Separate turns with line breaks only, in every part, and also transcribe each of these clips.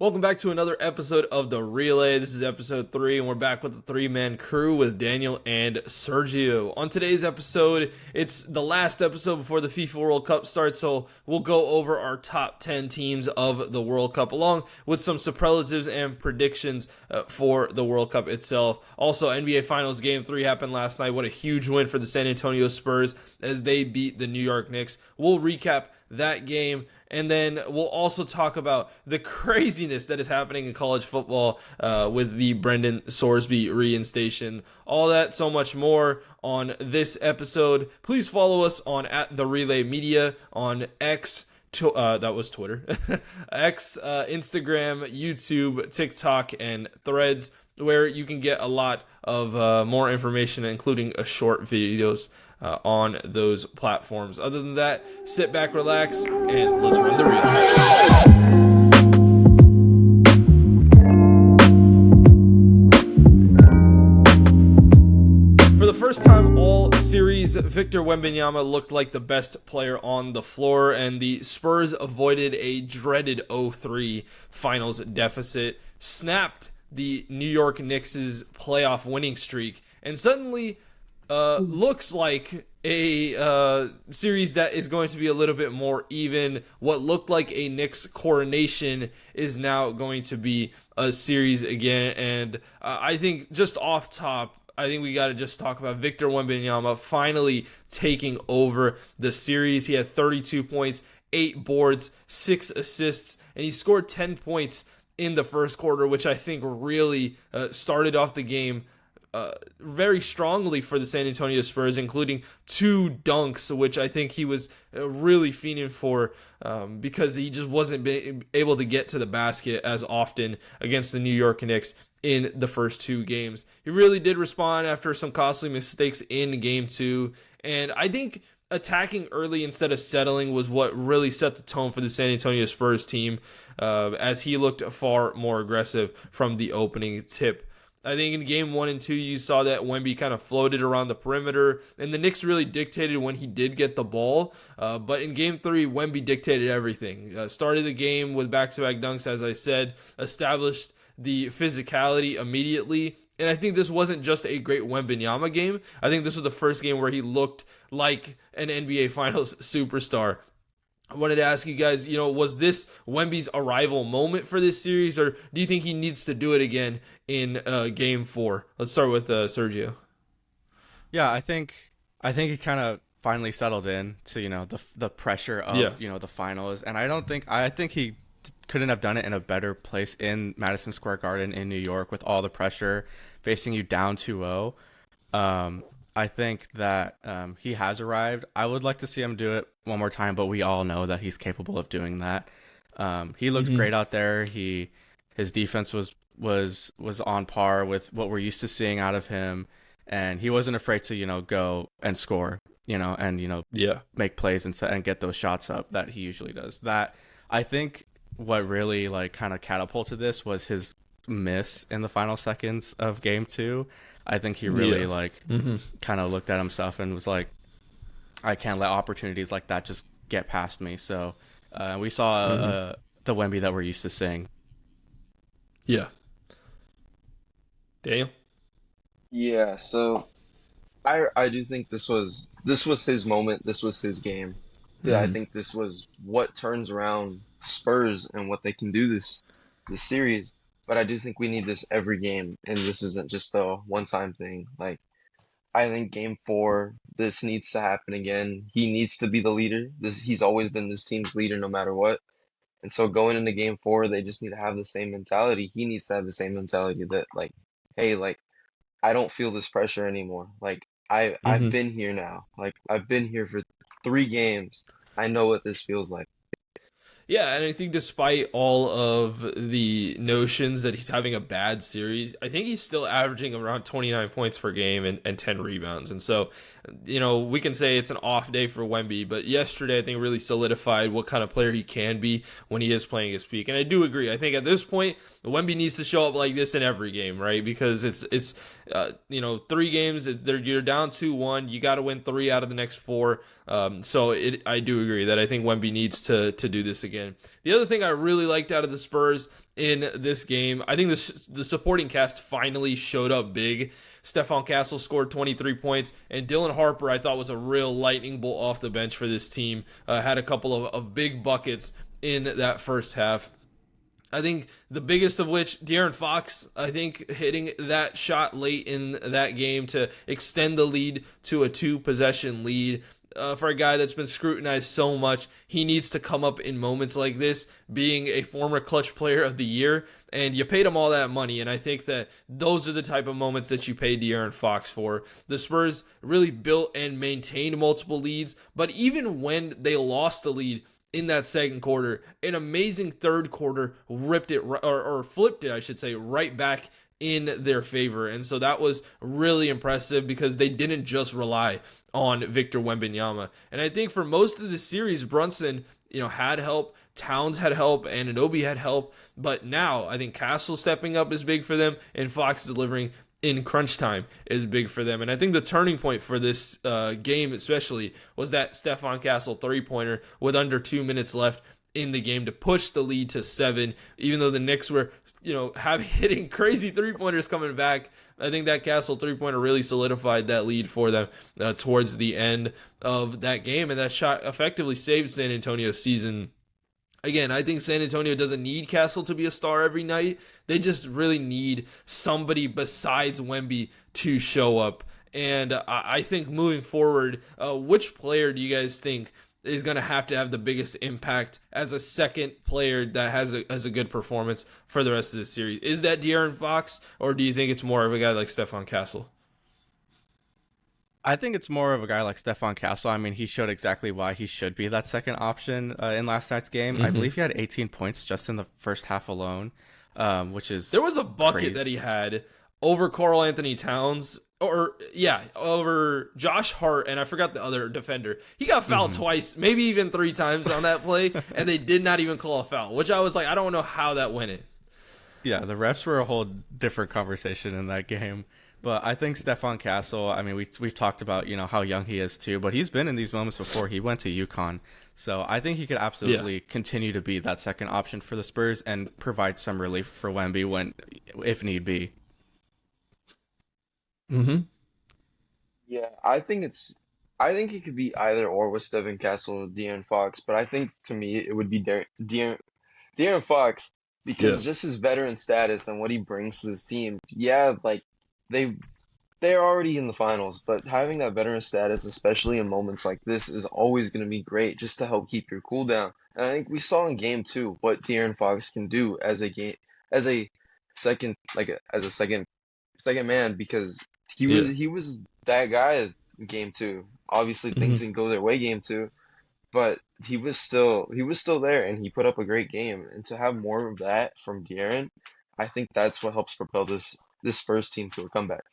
Welcome back to another episode of The Relay. This is episode 3, and we're back with the three-man crew with Daniel and Sergio. On today's episode, it's the last episode before the FIFA World Cup starts, so we'll go over our top 10 teams of the World Cup, along with some superlatives and predictions for the World Cup itself. Also, NBA Finals Game 3 happened last night. What a huge win for the San Antonio Spurs as they beat the New York Knicks. We'll recap that game, and then we'll also talk about the craziness that is happening in college football with the Brendan Sorsby reinstation. All that, so much more on this episode. Please follow us on @TheRelayMedia on X. That was Twitter. X, Instagram, YouTube, TikTok, and Threads, where you can get a lot of more information, including short videos on those platforms. Other than that, sit back, relax, and let's run the relay. For the first time all series, Victor Wembanyama looked like the best player on the floor, and the Spurs avoided a dreaded 0-3 finals deficit, snapped the New York Knicks' playoff winning streak, and suddenly looks like a series that is going to be a little bit more even. What looked like a Knicks coronation is now going to be a series again. And I think just off top, I think we got to just talk about Victor Wembanyama finally taking over the series. He had 32 points, 8 boards, 6 assists, and he scored 10 points in the first quarter, which I think really started off the game very strongly for the San Antonio Spurs, including 2 dunks, which I think he was really fiending for because he just wasn't able to get to the basket as often against the New York Knicks in the first 2 games. He really did respond after some costly mistakes in Game 2, and I think attacking early instead of settling was what really set the tone for the San Antonio Spurs team as he looked far more aggressive from the opening tip. I think in Game 1 and 2, you saw that Wemby kind of floated around the perimeter, and the Knicks really dictated when he did get the ball. But in Game 3, Wemby dictated everything. Started the game with back-to-back dunks, as I said, established the physicality immediately. And I think this wasn't just a great Wembanyama game. I think this was the first game where he looked like an NBA Finals superstar. I wanted to ask you guys, was this Wemby's arrival moment for this series, or do you think he needs to do it again in Game 4? Let's start with Sergio.
Yeah, I think he kind of finally settled in to the pressure of the finals, and I think he couldn't have done it in a better place in Madison Square Garden in New York with all the pressure facing you down 2-0. I think that he has arrived. I would like to see him do it one more time, but we all know that he's capable of doing that. He looked great out there. His defense was on par with what we're used to seeing out of him, and he wasn't afraid to go and score, and make plays and get those shots up that he usually does. That I think what really kind of catapulted this was his miss in the final seconds of Game 2. I think he really kind of looked at himself and was like, I can't let opportunities like that just get past me. So we saw the Wemby that we're used to seeing.
Yeah. Daniel?
Yeah, so I do think this was his moment. This was his game. I think this was what turns around Spurs and what they can do this series. But I do think we need this every game, and this isn't just a one-time thing. I think Game 4, this needs to happen again. He needs to be the leader. He's always been this team's leader no matter what. And so going into Game 4, they just need to have the same mentality. He needs to have the same mentality that, hey, I don't feel this pressure anymore. I've been here now. I've been here for 3 games. I know what this feels like.
Yeah, and I think despite all of the notions that he's having a bad series, I think he's still averaging around 29 points per game and 10 rebounds. And so, we can say it's an off day for Wemby, but yesterday I think really solidified what kind of player he can be when he is playing his peak. And I do agree. I think at this point, Wemby needs to show up like this in every game, right? Because it's 3 games, you're down 2-1, you got to win 3 out of the next 4. I do agree that I think Wemby needs to do this again. The other thing I really liked out of the Spurs in this game. I think the supporting cast finally showed up big. Stephon Castle scored 23 points, and Dylan Harper, I thought, was a real lightning bolt off the bench for this team. Had a couple of big buckets in that first half. I think the biggest of which, De'Aaron Fox, I think hitting that shot late in that game to extend the lead to a 2-possession lead. For a guy that's been scrutinized so much, he needs to come up in moments like this, being a former clutch player of the year, and you paid him all that money, and I think that those are the type of moments that you pay De'Aaron Fox for. The Spurs really built and maintained multiple leads, but even when they lost the lead in that second quarter, an amazing third quarter ripped it, or flipped it, I should say, right back in their favor. And so that was really impressive because they didn't just rely on Victor Wembanyama. And I think for most of the series, Brunson, had help, Towns had help, and Anunoby had help. But now I think Castle stepping up is big for them, and Fox delivering in crunch time is big for them. And I think the turning point for this game especially was that Stephon Castle 3-pointer with under 2 minutes left in the game to push the lead to 7, even though the Knicks were, hitting crazy 3-pointers coming back. I think that Castle 3-pointer really solidified that lead for them towards the end of that game, and that shot effectively saved San Antonio's season. Again, I think San Antonio doesn't need Castle to be a star every night. They just really need somebody besides Wemby to show up. And I think moving forward, which player do you guys think is going to have the biggest impact as a second player that has a good performance for the rest of the series? Is that De'Aaron Fox, or do you think it's more of a guy like Stephon Castle?
I think it's more of a guy like Stephon Castle. I mean, he showed exactly why he should be that second option in last night's game. I believe he had 18 points just in the first half alone, which is
there was a bucket
crazy.
that he had over Karl Anthony Towns, over Josh Hart, and I forgot the other defender. He got fouled twice, maybe even 3 times on that play, and they did not even call a foul, which I was like, I don't know how that went in.
Yeah, the refs were a whole different conversation in that game. But I think Stephon Castle, I mean, we've talked about, how young he is too, but he's been in these moments before. He went to UConn. So I think he could absolutely continue to be that second option for the Spurs and provide some relief for Wemby if need be.
Yeah, I think it could be either or with Stephon Castle or De'Aaron Fox, but I think to me it would be De'Aaron Fox because just his veteran status and what he brings to this team. Yeah, like they're already in the finals, but having that veteran status, especially in moments like this, is always going to be great just to help keep your cool down. And I think we saw in game 2 what De'Aaron Fox can do as a second man because he was that guy in game 2. Obviously things didn't go their way game 2, but he was still there and he put up a great game. And to have more of that from De'Aaron, I think that's what helps propel this Spurs team to a comeback.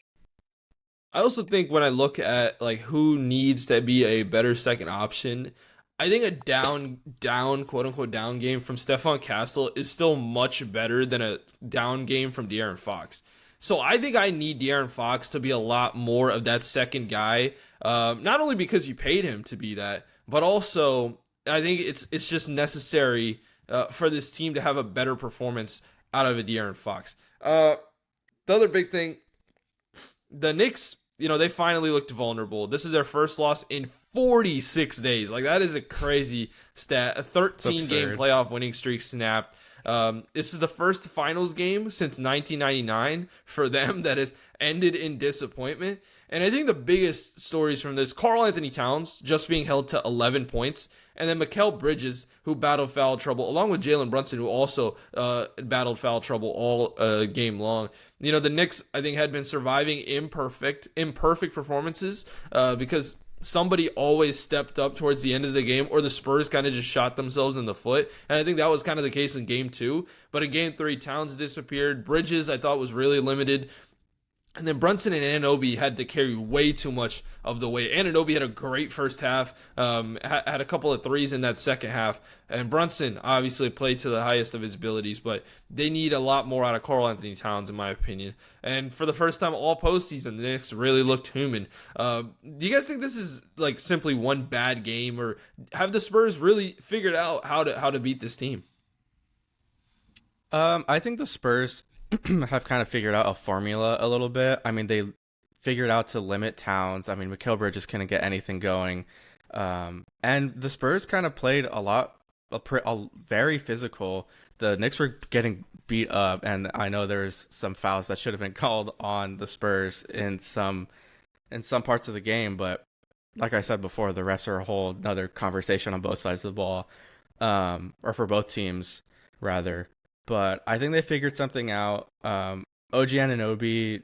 I also think when I look at like who needs to be a better second option, I think a down quote unquote down game from Stephon Castle is still much better than a down game from De'Aaron Fox. So I think I need De'Aaron Fox to be a lot more of that second guy, not only because you paid him to be that, but also I think it's just necessary for this team to have a better performance out of a De'Aaron Fox. The other big thing, the Knicks, they finally looked vulnerable. This is their first loss in 46 days. Like, that is a crazy stat. A 13-game playoff winning streak snapped. This is the first finals game since 1999 for them that has ended in disappointment. And I think the biggest stories from this, Karl Anthony Towns just being held to 11 points, and then Mikal Bridges, who battled foul trouble, along with Jalen Brunson, who also battled foul trouble all game long. The Knicks, I think, had been surviving imperfect performances because somebody always stepped up towards the end of the game, or the Spurs kind of just shot themselves in the foot. And I think that was kind of the case in game 2. But in game 3, Towns disappeared. Bridges, I thought, was really limited. And then Brunson and Anunoby had to carry way too much of the weight. Anunoby had a great first half, had a couple of threes in that second half. And Brunson obviously played to the highest of his abilities, but they need a lot more out of Karl Anthony Towns, in my opinion. And for the first time all postseason, the Knicks really looked human. Do you guys think this is like simply one bad game, or have the Spurs really figured out how to beat this team?
I think the Spurs have kind of figured out a formula a little bit. I mean, they figured out to limit Towns. I mean, Mikal Bridges couldn't get anything going. And the Spurs kind of played very physical. The Knicks were getting beat up, and I know there's some fouls that should have been called on the Spurs in some parts of the game, but like I said before, the refs are a whole another conversation on both sides of the ball, or for both teams rather. But I think they figured something out. OG Anunoby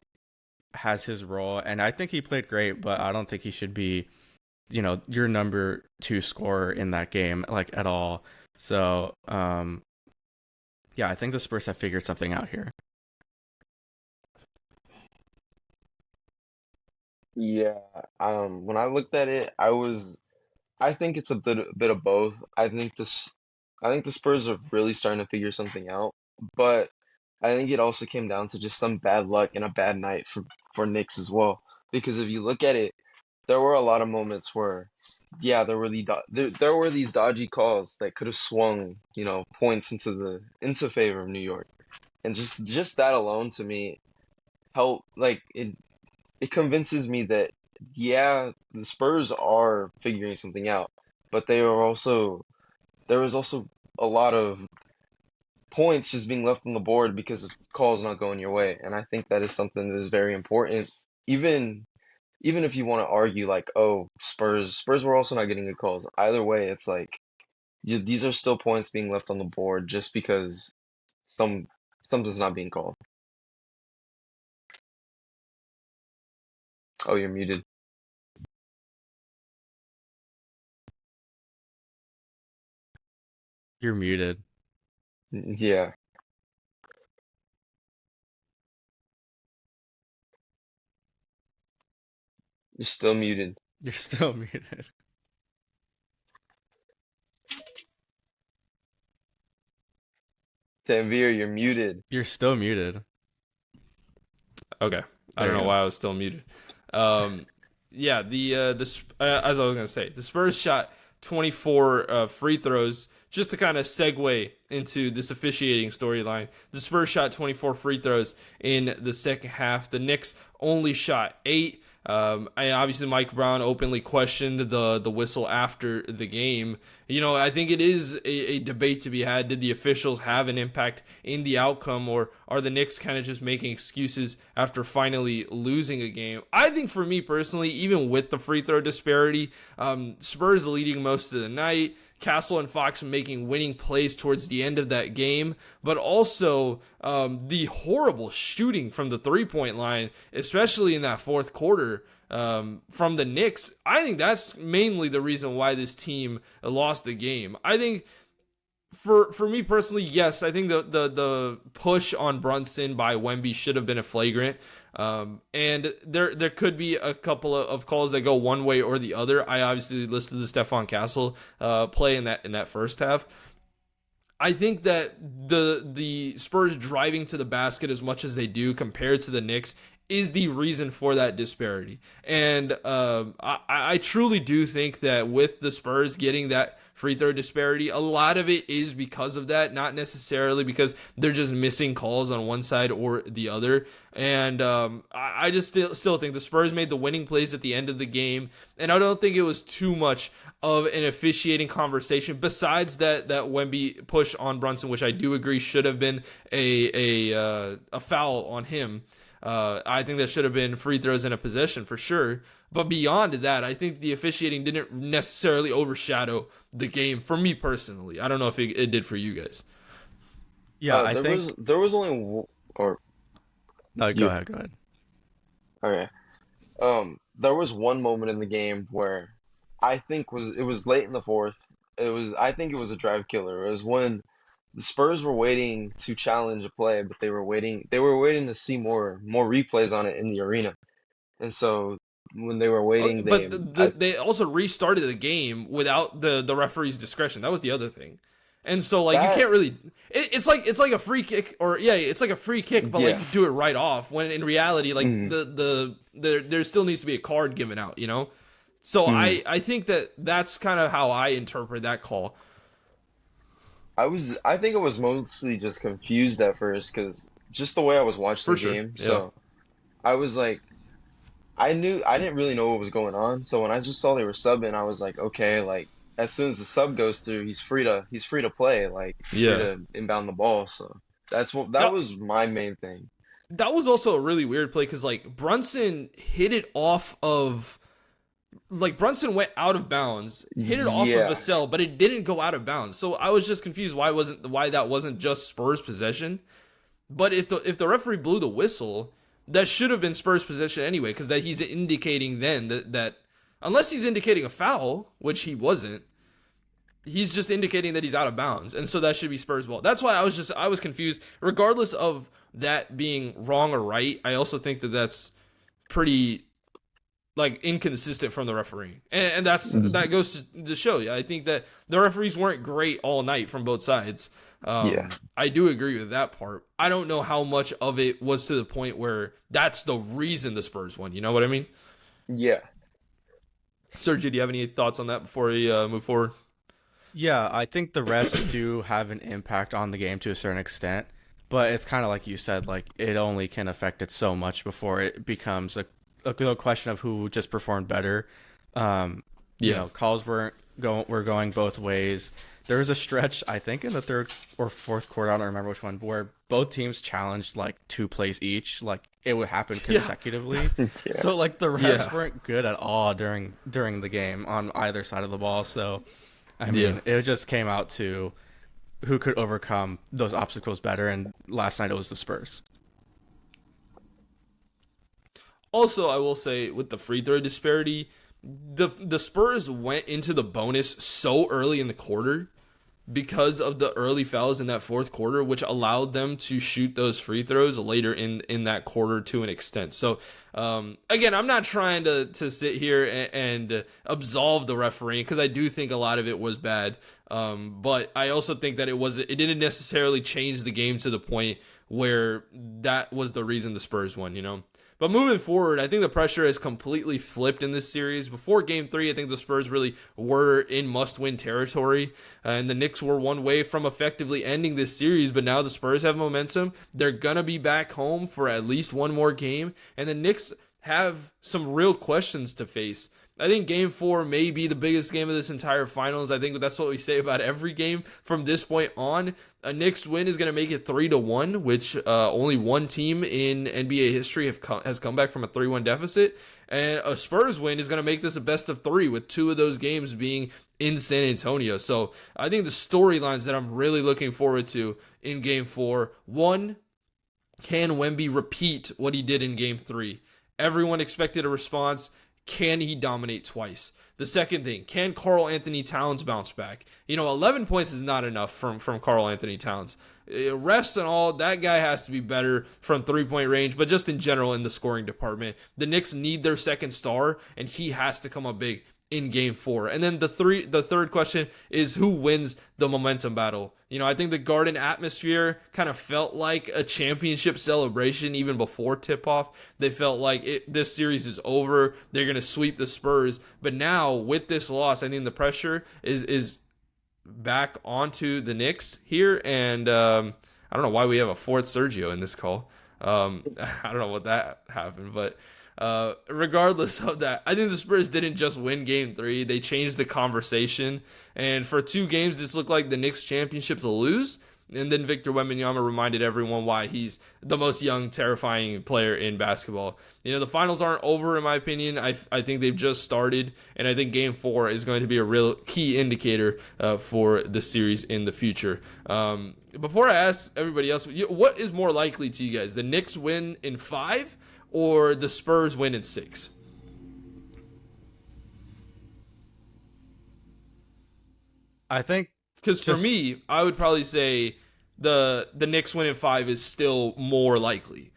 has his role, and I think he played great, but I don't think he should be, your number two scorer in that game, like at all. So, yeah, I think the Spurs have figured something out here.
Yeah. When I looked at it, I think it's a bit of both. I think the Spurs are really starting to figure something out, but I think it also came down to just some bad luck and a bad night for Knicks as well. Because if you look at it, there were a lot of moments where, yeah, there were these dodgy calls that could have swung, points into favor of New York, and just that alone to me help like it convinces me that yeah, the Spurs are figuring something out, but there was also a lot of points just being left on the board because of calls not going your way, and I think that is something that is very important. Even even if you want to argue like, oh, Spurs were also not getting good calls. Either way, it's like these are still points being left on the board just because some something's not being called. Oh, you're muted.
You're muted.
Yeah, you're still muted.
You're still muted.
Tanvir, you're muted.
You're still muted.
Okay, I
There
don't
you
know
go.
why I was still muted. Um, yeah, as I was gonna say, the Spurs shot 24 free throws. Just to kind of segue into this officiating storyline, the Spurs shot 24 free throws in the second half. The Knicks only shot 8. And obviously Mike Brown openly questioned the whistle after the game. I think it is a debate to be had. Did the officials have an impact in the outcome, or are the Knicks kind of just making excuses after finally losing a game? I think for me personally, even with the free throw disparity, Spurs leading most of the night, Castle and Fox making winning plays towards the end of that game, but also the horrible shooting from the three-point line, especially in that fourth quarter from the Knicks. I think that's mainly the reason why this team lost the game. I think for me personally, yes, I think the push on Brunson by Wemby should have been a flagrant. And there could be a couple of calls that go one way or the other. I obviously listed the Stephon Castle play in that first half. I think that the Spurs driving to the basket as much as they do compared to the Knicks is the reason for that disparity. And I truly do think that with the Spurs getting that free throw disparity, a lot of it is because of that, not necessarily because they're just missing calls on one side or the other. And I just still think the Spurs made the winning plays at the end of the game, and I don't think it was too much of an officiating conversation besides that Wemby push on Brunson, which I do agree should have been a foul on him. I think that should have been free throws in a possession for sure. But beyond that, I think the officiating didn't necessarily overshadow the game for me personally. I don't know if it did for you guys.
Yeah, I think.
There was only or
No, go
you
ahead. Go ahead.
okay. There was one moment in the game where it was late in the fourth. I think it was a drive killer. It was when the Spurs were waiting to challenge a play, but they were waiting to see more replays on it in the arena. And so when they were waiting,
But they also restarted the game without the referee's discretion. That was the other thing. And so like you
that
can't really it's like a free kick, or yeah, it's like a free kick, but like
yeah.
you do it right off, when in reality like
Mhm,
there still needs to be a card given out. So
mhm.
I think that's kind of how I interpret that call.
I think I was mostly just confused at first because just the way I was watching
For
the
sure.
game.
Yeah.
So I was like, I didn't really know what was going on. So when I just saw they were subbing, I was like, okay, like as soon as the sub goes through, he's free to play, like free
Yeah.
to inbound the ball. So that
That
was my main thing.
that was also a really weird play because like Brunson hit it off of like Brunson went out of bounds, hit it off of
Yeah,
Vassell, but it didn't go out of bounds. So I was just confused why that wasn't just Spurs possession. But if the referee blew the whistle, that should have been Spurs possession anyway, because that he's indicating then that unless he's indicating a foul, which he wasn't, he's just indicating that he's out of bounds, and so that should be Spurs ball. That's why I was confused. Regardless of that being wrong or right, I also think that that's pretty like inconsistent from the referee, and that goes to show you. I think that the referees weren't great all night from both sides.
yeah,
I do agree with that part. I don't know how much of it was to the point where that's the reason the Spurs won. You know what I mean?
yeah.
Sergio, do you have any thoughts on that before we move forward?
Yeah, I think the refs do have an impact on the game to a certain extent, but it's kind of like you said, like it only can affect it so much before it becomes a question of who just performed better. Calls were going both ways. There was a stretch, I think, in the third or fourth quarter, I don't remember which one, where both teams challenged like 2 plays each. Like it would happen consecutively.
Yeah.
So like the refs weren't good at all during the game on either side of the ball. So I mean, it just came out to who could overcome those obstacles better. And last night it was the Spurs.
Also, I will say with the free throw disparity, the Spurs went into the bonus so early in the quarter because of the early fouls in that fourth quarter, which allowed them to shoot those free throws later in that quarter to an extent. So, again, I'm not trying to sit here and absolve the refereeing because I do think a lot of it was bad. But I also think that it didn't necessarily change the game to the point where that was the reason the Spurs won, you know? But moving forward, I think the pressure has completely flipped in this series. Before Game 3, I think the Spurs really were in must-win territory, and the Knicks were one way from effectively ending this series, but now the Spurs have momentum. They're going to be back home for at least one more game, and the Knicks have some real questions to face. I think Game 4 may be the biggest game of this entire finals. I think that's what we say about every game from this point on. A Knicks win is going to make it 3-1, which only one team in NBA history has come back from a 3-1 deficit. And a Spurs win is going to make this a best of 3, with 2 of those games being in San Antonio. So I think the storylines that I'm really looking forward to in Game 4, 1, can Wemby repeat what he did in Game 3? Everyone expected a response. Can he dominate twice? The second thing, can Karl Anthony Towns bounce back? 11 points is not enough from Karl Anthony Towns. Refs and all, that guy has to be better from three-point range, but just in general in the scoring department. The Knicks need their second star, and he has to come up big in Game 4. And then the third question is who wins the momentum battle. I think the Garden atmosphere kind of felt like a championship celebration even before tip-off. They felt like this series is over. They're going to sweep the Spurs. But now with this loss, I think the pressure is back onto the Knicks here. And I don't know why we have a fourth Sergio in this call. I don't know what that happened, but regardless of that, I think the Spurs didn't just win Game 3. They changed the conversation. And for 2 games, this looked like the Knicks championship to lose. And then Victor Wembanyama reminded everyone why he's the most young, terrifying player in basketball. The finals aren't over, in my opinion. I think they've just started. And I think Game 4 is going to be a real key indicator for the series in the future. Before I ask everybody else, what is more likely to you guys? The Knicks win in 5 or the Spurs win in 6?
I think
because for me, I would probably say the Knicks win in 5 is still more likely,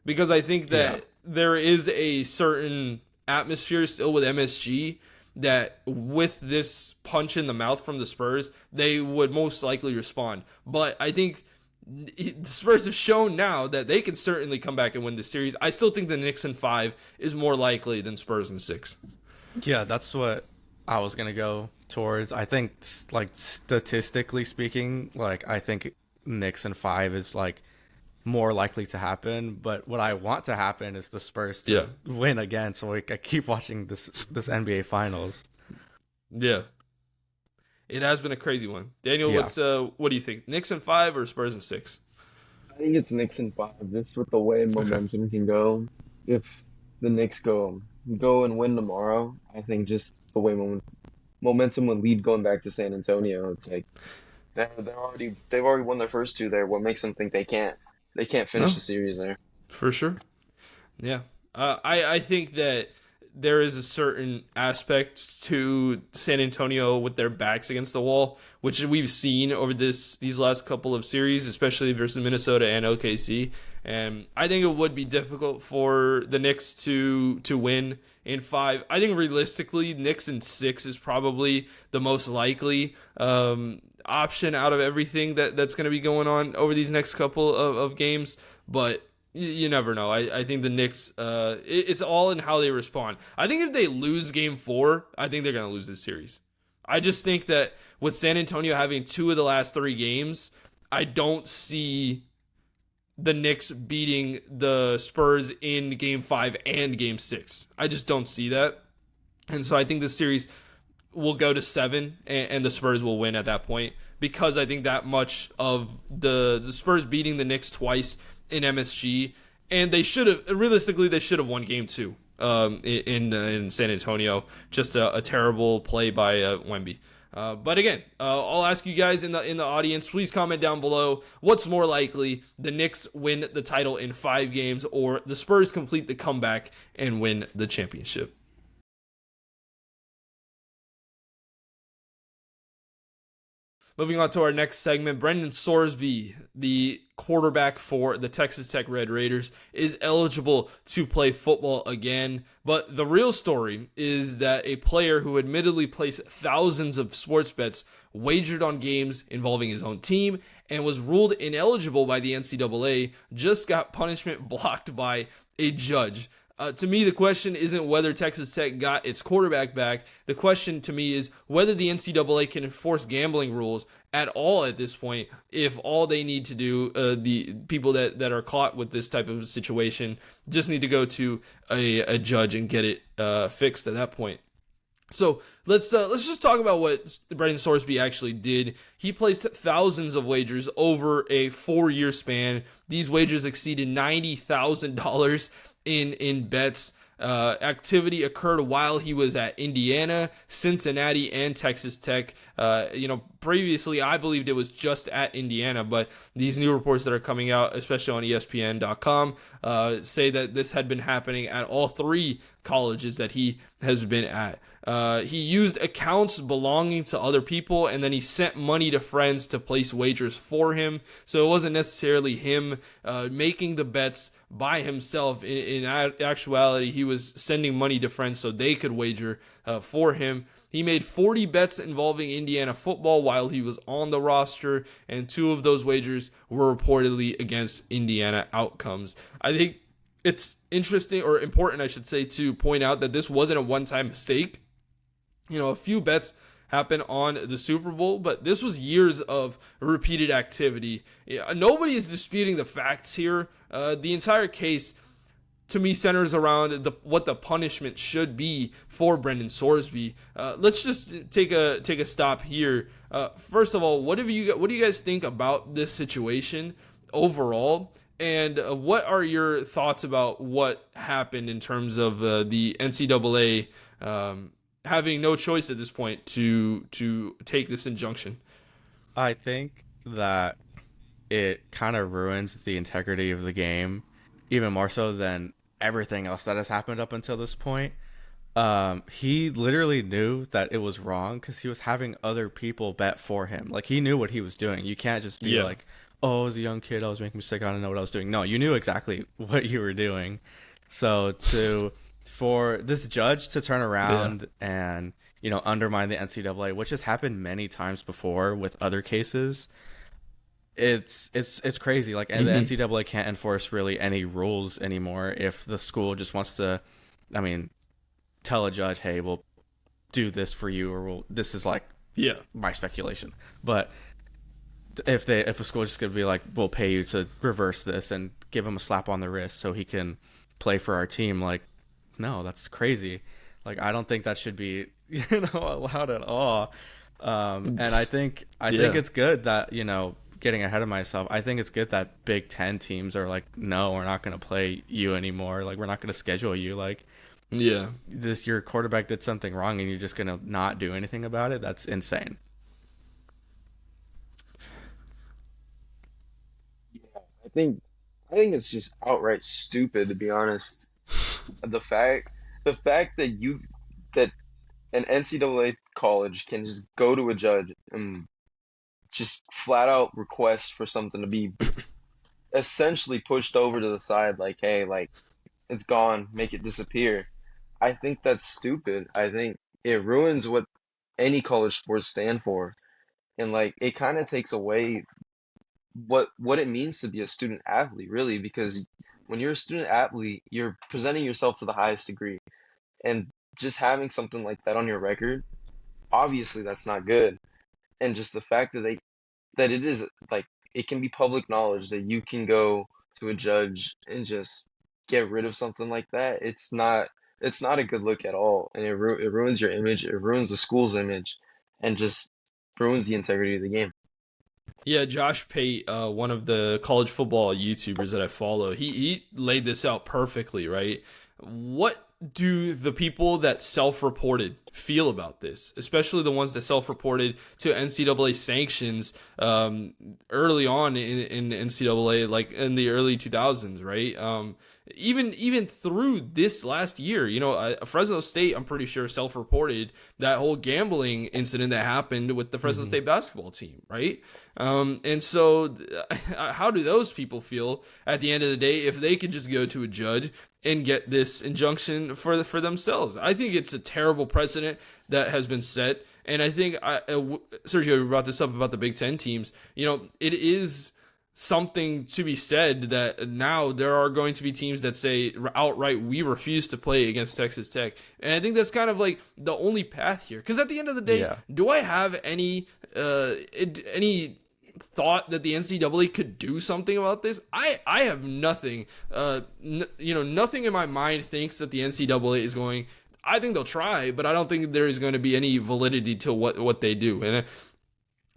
because I think that there is a certain atmosphere still with MSG that with this punch in the mouth from the Spurs, they would most likely respond. But I think the Spurs have shown now that they can certainly come back and win this series. I still think the Knicks in 5 is more likely than Spurs in 6.
Yeah, that's what I was gonna go towards. I think like statistically speaking, like I think Knicks in 5 is like more likely to happen. But what I want to happen is the Spurs
Yeah.
to win again, so I keep watching this NBA Finals.
Yeah. It has been a crazy one. Daniel,
Yeah.
what do you think? Knicks in 5 or Spurs in 6?
I think it's Knicks in 5, just with the way
Okay.
momentum can go. If the Knicks go and win tomorrow, I think just the way momentum would lead going back to San Antonio. It's like they've already won their first two there. What makes them think they can't finish
No,
the series there?
for sure. Yeah. I think that there is a certain aspect to San Antonio with their backs against the wall, which we've seen over these last couple of series, especially versus Minnesota and OKC. And I think it would be difficult for the Knicks to win in 5. I think realistically, Knicks in 6 is probably the most likely option out of everything that's going to be going on over these next couple of games. But you never know. I think the Knicks, it's all in how they respond. I think if they lose game 4, I think they're going to lose this series. I just think that with San Antonio having 2 of the last 3 games, I don't see the Knicks beating the Spurs in game 5 and game 6. I just don't see that. And so I think this series will go to 7 and the Spurs will win at that point, because I think that much of the Spurs beating the Knicks twice in MSG, and they should have won game 2 in San Antonio. Just a terrible play by Wemby. But again, I'll ask you guys in the audience, please comment down below, what's more likely, the Knicks win the title in 5 games or the Spurs complete the comeback and win the championship? Moving on to our next segment, Brendan Sorsby, the quarterback for the Texas Tech Red Raiders, is eligible to play football again. But the real story is that a player who admittedly placed thousands of sports bets wagered on games involving his own team and was ruled ineligible by the NCAA just got punishment blocked by a judge. To me, the question isn't whether Texas Tech got its quarterback back. The question to me is whether the NCAA can enforce gambling rules at all at this point, if all they need to do, the people that are caught with this type of situation, just need to go to a judge and get it fixed at that point. So let's just talk about what Brendan Sorsby actually did. He placed thousands of wagers over a 4-year span. These wagers exceeded $90,000 in bets. Activity occurred while he was at Indiana, Cincinnati, and Texas Tech. Previously I believed it was just at Indiana, but these new reports that are coming out, especially on ESPN.com, say that this had been happening at all 3 colleges that he has been at. He used accounts belonging to other people, and then he sent money to friends to place wagers for him. So it wasn't necessarily him making the bets by himself. In actuality, he was sending money to friends so they could wager for him. He made 40 bets involving Indiana football while he was on the roster, and 2 of those wagers were reportedly against Indiana outcomes. I think it's interesting, or important, I should say, to point out that this wasn't a one-time mistake. A few bets happened on the Super Bowl, but this was years of repeated activity. Nobody is disputing the facts here. The entire case, to me, centers around what the punishment should be for Brendan Sorsby. Let's just take a stop here. First of all, what do you guys think about this situation overall? And what are your thoughts about what happened in terms of the NCAA having no choice at this point to take this injunction?
I think that it kind of ruins the integrity of the game, even more so than everything else that has happened up until this point. He literally knew that it was wrong because he was having other people bet for him. Like, he knew what he was doing. You can't just be like, oh, I was a young kid, I was making a mistake, I don't know what I was doing. No, you knew exactly what you were doing. So for this judge to turn around and undermine the NCAA, which has happened many times before with other cases, it's crazy. Like, and the NCAA can't enforce really any rules anymore if the school just wants to, tell a judge, hey, we'll do this for you, or this is like
Yeah.
my speculation. But if a school is just gonna be like, we'll pay you to reverse this and give him a slap on the wrist so he can play for our team, like, no, that's crazy. Like, I don't think that should be allowed at all. And I think it's good that, getting ahead of myself, I think it's good that Big Ten teams are like, no, we're not going to play you anymore. Like, we're not going to schedule you. Like,
yeah,
your quarterback did something wrong and you're just going to not do anything about it. That's insane.
I think it's just outright stupid, to be honest. The fact that an NCAA college can just go to a judge and just flat out request for something to be essentially pushed over to the side, like, hey, like, it's gone, make it disappear. I think that's stupid. I think it ruins what any college sports stand for. And like it kind of takes away what it means to be a student athlete, really, because when you're a student athlete, you're presenting yourself to the highest degree. And just having something like that on your record, obviously that's not good. And just the fact that it is like it can be public knowledge that you can go to a judge and just get rid of something like that, it's not a good look at all. And it ruins your image, it ruins the school's image, and just ruins the integrity of the game.
Yeah, Josh Pate, one of the college football YouTubers that I follow, he laid this out perfectly, right? What do the people that self-reported feel about this, especially the ones that self-reported to NCAA sanctions early on in NCAA, like in the early 2000s, right? Even through this last year, Fresno State, I'm pretty sure, self-reported that whole gambling incident that happened with the Fresno State basketball team, right? And so how do those people feel at the end of the day if they could just go to a judge and get this injunction for themselves? I think it's a terrible precedent that has been set. And I think, Sergio brought this up about the Big Ten teams. It is something to be said that now there are going to be teams that say outright, we refuse to play against Texas Tech. And I think that's kind of like the only path here. Because at the end of the day, do I have any thought that the NCAA could do something about this? I have nothing. Nothing in my mind thinks that the NCAA is going. I think they'll try, but I don't think there is going to be any validity to what they do. And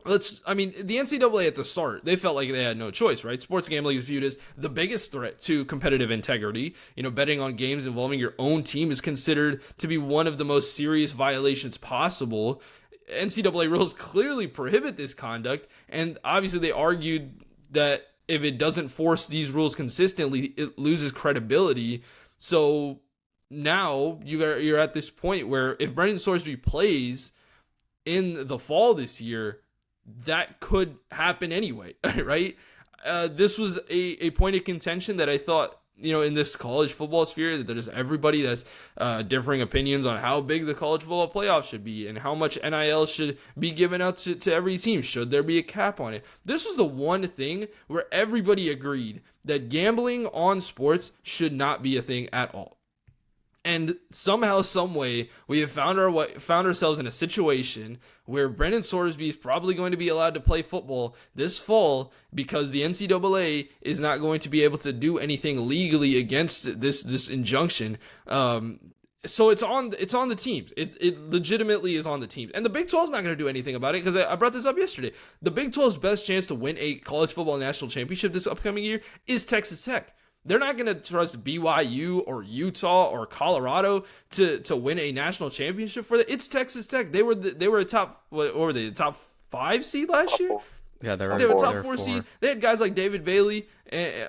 the NCAA at the start, they felt like they had no choice, right? Sports gambling is viewed as the biggest threat to competitive integrity. Betting on games involving your own team is considered to be one of the most serious violations possible. NCAA rules clearly prohibit this conduct, and obviously they argued that if it doesn't force these rules consistently, it loses credibility. So now you're at this point where if Brendan Sorsby plays in the fall this year, that could happen anyway, right? This was a point of contention that I thought, in this college football sphere, that there's everybody that's differing opinions on how big the college football playoff should be and how much NIL should be given out to every team. Should there be a cap on it? This was the one thing where everybody agreed that gambling on sports should not be a thing at all. And somehow, some way, we have found ourselves in a situation where Brendan Sorsby is probably going to be allowed to play football this fall because the NCAA is not going to be able to do anything legally against this injunction. So it's on the teams. It legitimately is on the teams. And the Big 12 is not going to do anything about it because I brought this up yesterday. The Big 12's best chance to win a college football national championship this upcoming year is Texas Tech. They're not going to trust BYU or Utah or Colorado to win a national championship for that. It's Texas Tech. They were a top, what were they, the top 5 seed last year?
Yeah, they were
a top 4 seed. They had guys like David Bailey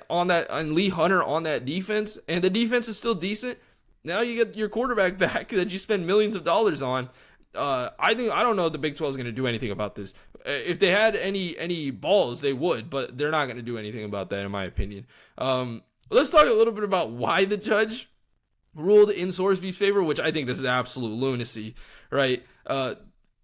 on that, and Lee Hunter on that defense, and the defense is still decent. Now you get your quarterback back that you spend millions of dollars on. I don't know if the Big 12 is going to do anything about this. If they had any balls, they would, but they're not going to do anything about that, in my opinion. Let's talk a little bit about why the judge ruled in Sorsby's favor, which I think this is absolute lunacy, right?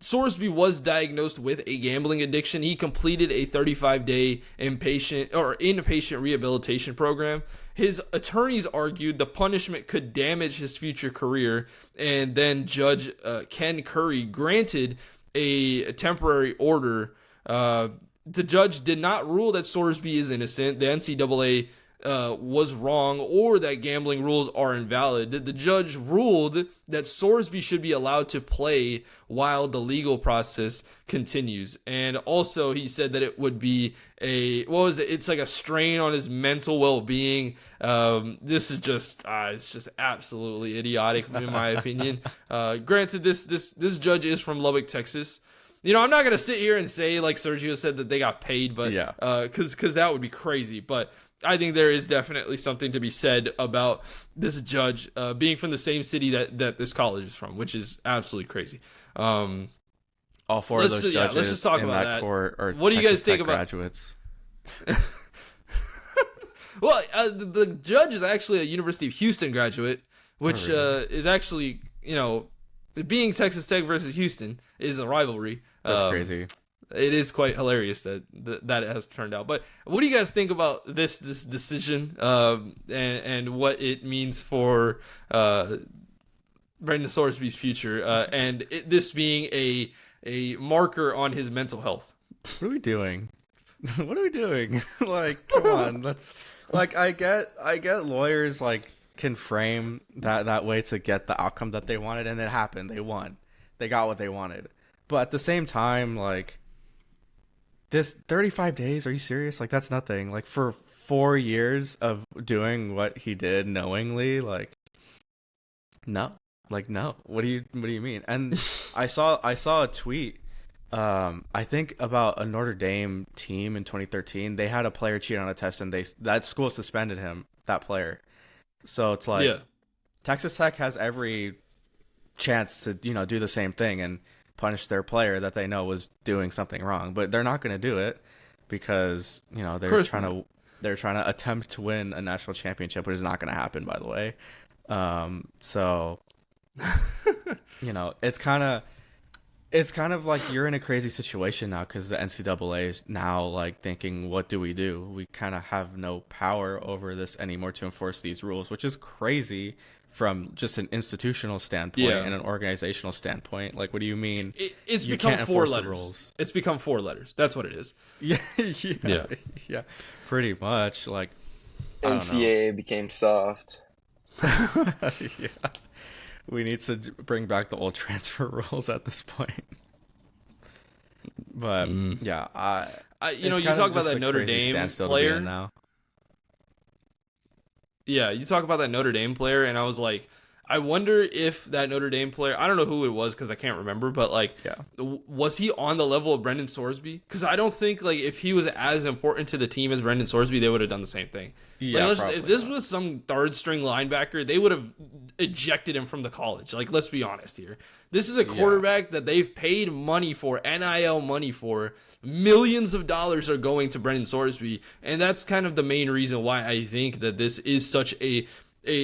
Sorsby was diagnosed with a gambling addiction. He completed a 35-day inpatient rehabilitation program. His attorneys argued the punishment could damage his future career, and then Judge Ken Curry granted a temporary order. The judge did not rule that Sorsby is innocent. The NCAA was wrong, or that gambling rules are invalid. The judge ruled that Sorsby should be allowed to play while the legal process continues. And also he said that it would be it's like a strain on his mental well-being. This is just it's just absolutely idiotic in my opinion. Granted, this judge is from Lubbock, Texas. You know, I'm not gonna sit here and say like Sergio said that they got paid, but
Yeah.
Because that would be crazy. But I think there is definitely something to be said about this judge being from the same city that this college is from, which is absolutely crazy.
All four of those judges
let's just talk
in
about
that court are
what do you guys
Texas
think
Tech
about
graduates?
Well, the judge is actually a University of Houston graduate, which is actually, you know, being Texas Tech versus Houston is a rivalry.
That's crazy.
It is quite hilarious that it has turned out. But what do you guys think about this decision and what it means for Brendan Sorsby's future and this being a marker on his mental health?
What are we doing? What are we doing? Like, come on, let's like I get lawyers like can frame that way to get the outcome that they wanted, and it happened. They won. They got what they wanted. But at the same time, like, this 35 days, are you serious? Like, that's nothing. Like, for 4 years of doing what he did knowingly, like, no. Like, no. What do you mean? And I saw a tweet, I think about a Notre Dame team in 2013. They had a player cheat on a test, and that school suspended him, that player. So it's like, Texas Tech has every chance to, you know, do the same thing and punish their player that they know was doing something wrong, but they're not going to do it because, you know, they're trying to attempt to win a national championship, which is not going to happen, by the way. So you know, it's kind of like you're in a crazy situation now because the NCAA is now like thinking, what do? We kind of have no power over this anymore to enforce these rules, which is crazy from just an institutional standpoint and an organizational standpoint. Like, what do you mean?
It's become 4 letters. It's become 4 letters. That's what it is.
Yeah, pretty much. Like,
NCAA became soft.
Yeah, we need to bring back the old transfer rules at this point. But yeah,
you know, you talk about that Notre Dame player
now.
Yeah, you talk about that Notre Dame player, and I was like, I wonder if that Notre Dame player, I don't know who it was because I can't remember, but like, was he on the level of Brendan Sorsby? Because I don't think like if he was as important to the team as Brendan Sorsby, they would have done the same thing. Yeah, like, if this was some third string linebacker, they would have ejected him from the college. Like, let's be honest here. This is a quarterback that they've paid money for, NIL money for. Millions of dollars are going to Brendan Sorsby, and that's kind of the main reason why I think that this is such a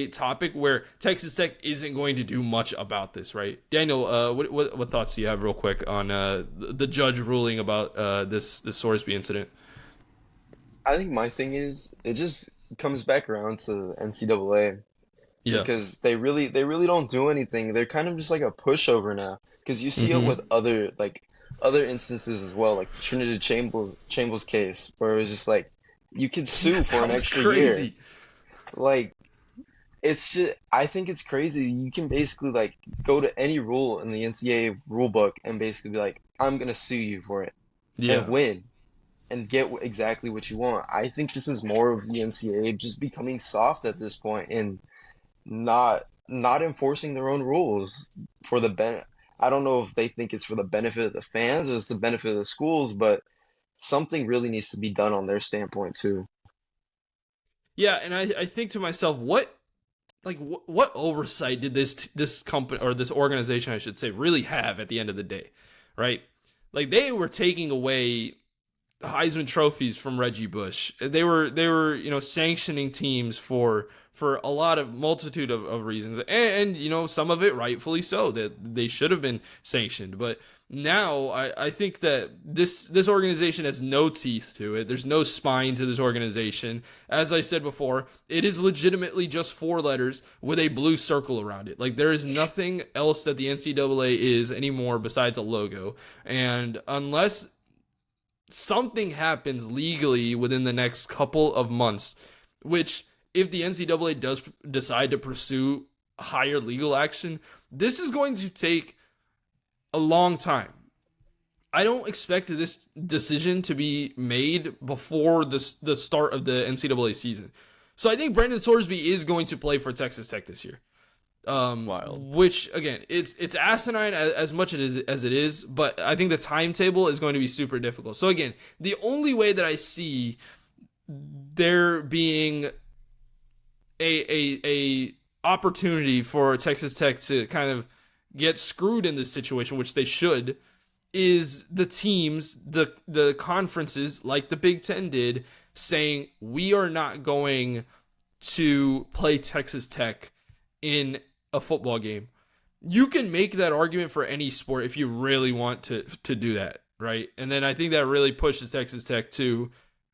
topic where Texas Tech isn't going to do much about this, right? Daniel, what thoughts do you have real quick on the judge ruling about this Sorsby incident?
I think my thing is it just comes back around to NCAA.
Yeah.
Because they really don't do anything. They're kind of just like a pushover now. Because you see it with other instances as well, like Trinity Chambers case, where it was just like you could sue for an extra year. Like, it's just, I think it's crazy. You can basically like go to any rule in the NCAA rule book and basically be like, I'm gonna sue you for it and win and get exactly what you want. I think this is more of the NCAA just becoming soft at this point and not enforcing their own rules for the I don't know if they think it's for the benefit of the fans or it's the benefit of the schools, but something really needs to be done on their standpoint too.
Yeah, and I think to myself, what oversight did this company, or this organization, I should say, really have at the end of the day, right? Like, they were taking away Heisman trophies from Reggie Bush. They were you know, sanctioning teams for a multitude of reasons, and you know, some of it rightfully so, that they should have been sanctioned. But Now, I think that this organization has no teeth to it. There's no spine to this organization. As I said before, it is legitimately just 4 letters with a blue circle around it. Like, there is nothing else that the NCAA is anymore besides a logo. And unless something happens legally within the next couple of months, which if the NCAA does decide to pursue higher legal action, this is going to take a long time. I don't expect this decision to be made before the start of the NCAA season. So I think Brendan Sorsby is going to play for Texas Tech this year.
Wild.
Which, again, it's asinine as much as it is, but I think the timetable is going to be super difficult. So again, the only way that I see there being a opportunity for Texas Tech to kind of get screwed in this situation, which they should, is the teams, the conferences like the Big Ten did, saying we are not going to play Texas Tech in a football game. You can make that argument for any sport if you really want to do that, right? And then I think that really pushes Texas Tech to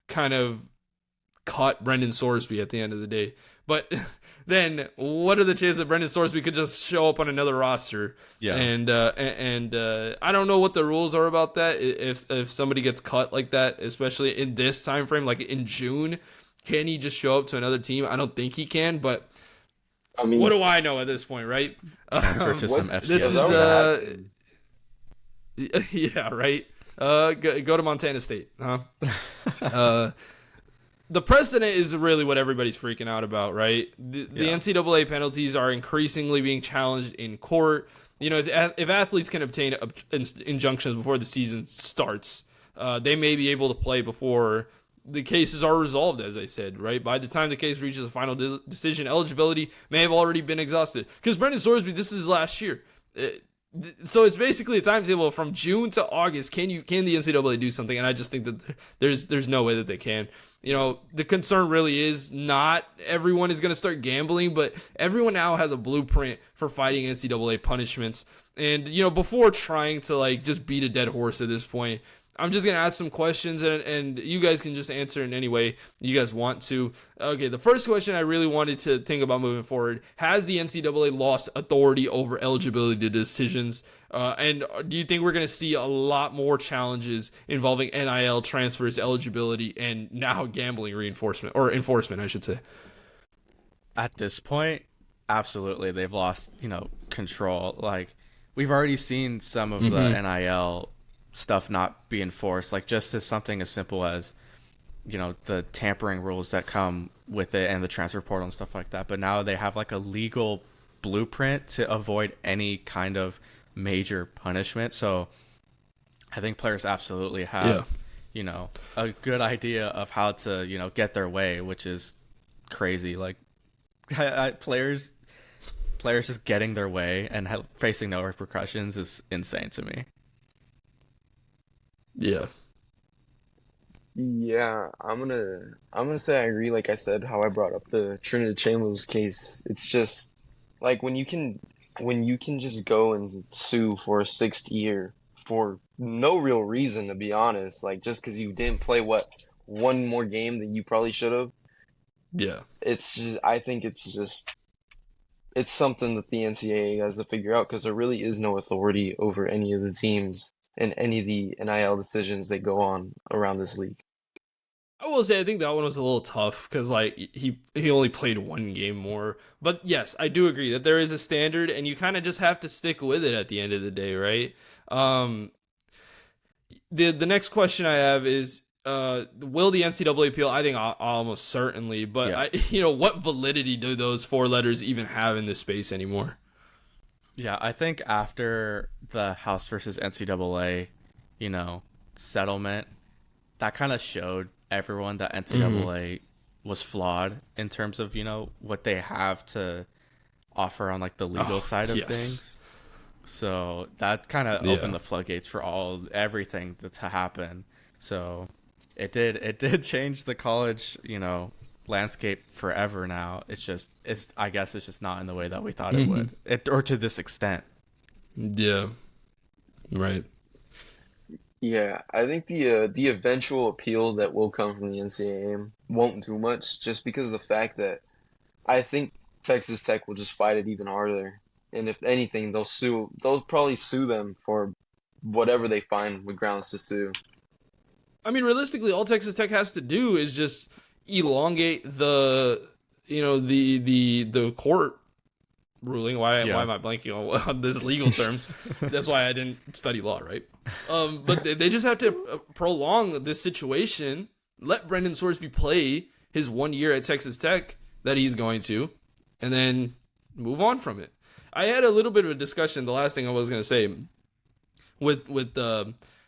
kind of cut Brendan Sorsby at the end of the day. But then what are the chances that Brendan Sorsby could just show up on another roster?
Yeah.
And I don't know what the rules are about that. If somebody gets cut like that, especially in this time frame, like in June, can he just show up to another team? I don't think he can, but
I mean,
what do I know at this point, right?
Transfer to some FCS.
This is yeah, right. Go to Montana State, huh? The precedent is really what everybody's freaking out about, right? The NCAA penalties are increasingly being challenged in court. You know, if athletes can obtain injunctions before the season starts, they may be able to play before the cases are resolved, as I said, right? By the time the case reaches a final decision, eligibility may have already been exhausted. Because Brendan Sorsby, this is his last year. So it's basically a timetable from June to August. Can the NCAA do something? And I just think that there's no way that they can. You know, the concern really is not everyone is going to start gambling, but everyone now has a blueprint for fighting NCAA punishments. And, you know, before trying to like just beat a dead horse at this point, I'm just going to ask some questions and you guys can just answer in any way you guys want to. Okay, the first question I really wanted to think about moving forward: has the NCAA lost authority over eligibility decisions? And do you think we're going to see a lot more challenges involving NIL transfers, eligibility, and now gambling reinforcement or enforcement, I should say?
At this point, absolutely. They've lost, control. Like, we've already seen some of the NIL stuff not be enforced, like just as something as simple as the tampering rules that come with it and the transfer portal and stuff like that. But now they have like a legal blueprint to avoid any kind of major punishment. So I think players absolutely have a good idea of how to get their way, which is crazy. Like players just getting their way and facing no repercussions is insane to me.
Yeah.
Yeah, I'm gonna say I agree. Like I said, how I brought up the Trinidad Chambers case. It's just like when you can just go and sue for a 6th year for no real reason, to be honest. Like just because you didn't play one more game that you probably should have.
Yeah.
I think it's something that the NCAA has to figure out, because there really is no authority over any of the teams and any of the NIL decisions that go on around this league.
I will say I think that one was a little tough because like he only played one game more. But yes, I do agree that there is a standard and you kind of just have to stick with it at the end of the day, right? The next question I have is will the NCAA appeal? I think almost certainly, but
yeah.
What validity do those 4 letters even have in this space anymore?
Yeah, I think after the House versus NCAA, settlement, that kind of showed everyone that NCAA was flawed in terms of, what they have to offer on like the legal side of things. So that kind of opened the floodgates for everything to happen. So it did change the college, landscape forever now. I guess it's just not in the way that we thought it would, or to this extent.
Yeah, right.
Yeah, I think the eventual appeal that will come from the NCAA won't do much just because of the fact that I think Texas Tech will just fight it even harder. And if anything, they'll probably sue them for whatever they find with grounds to sue.
I mean, realistically, all Texas Tech has to do is just elongate the court ruling. Why
Yeah.
am I blanking on this legal terms? That's why I didn't study law, right? But they just have to prolong this situation. Let Brendan Sorsby play his 1 year at Texas Tech that he's going to, and then move on from it. I had a little bit of a discussion. The last thing I was going to say with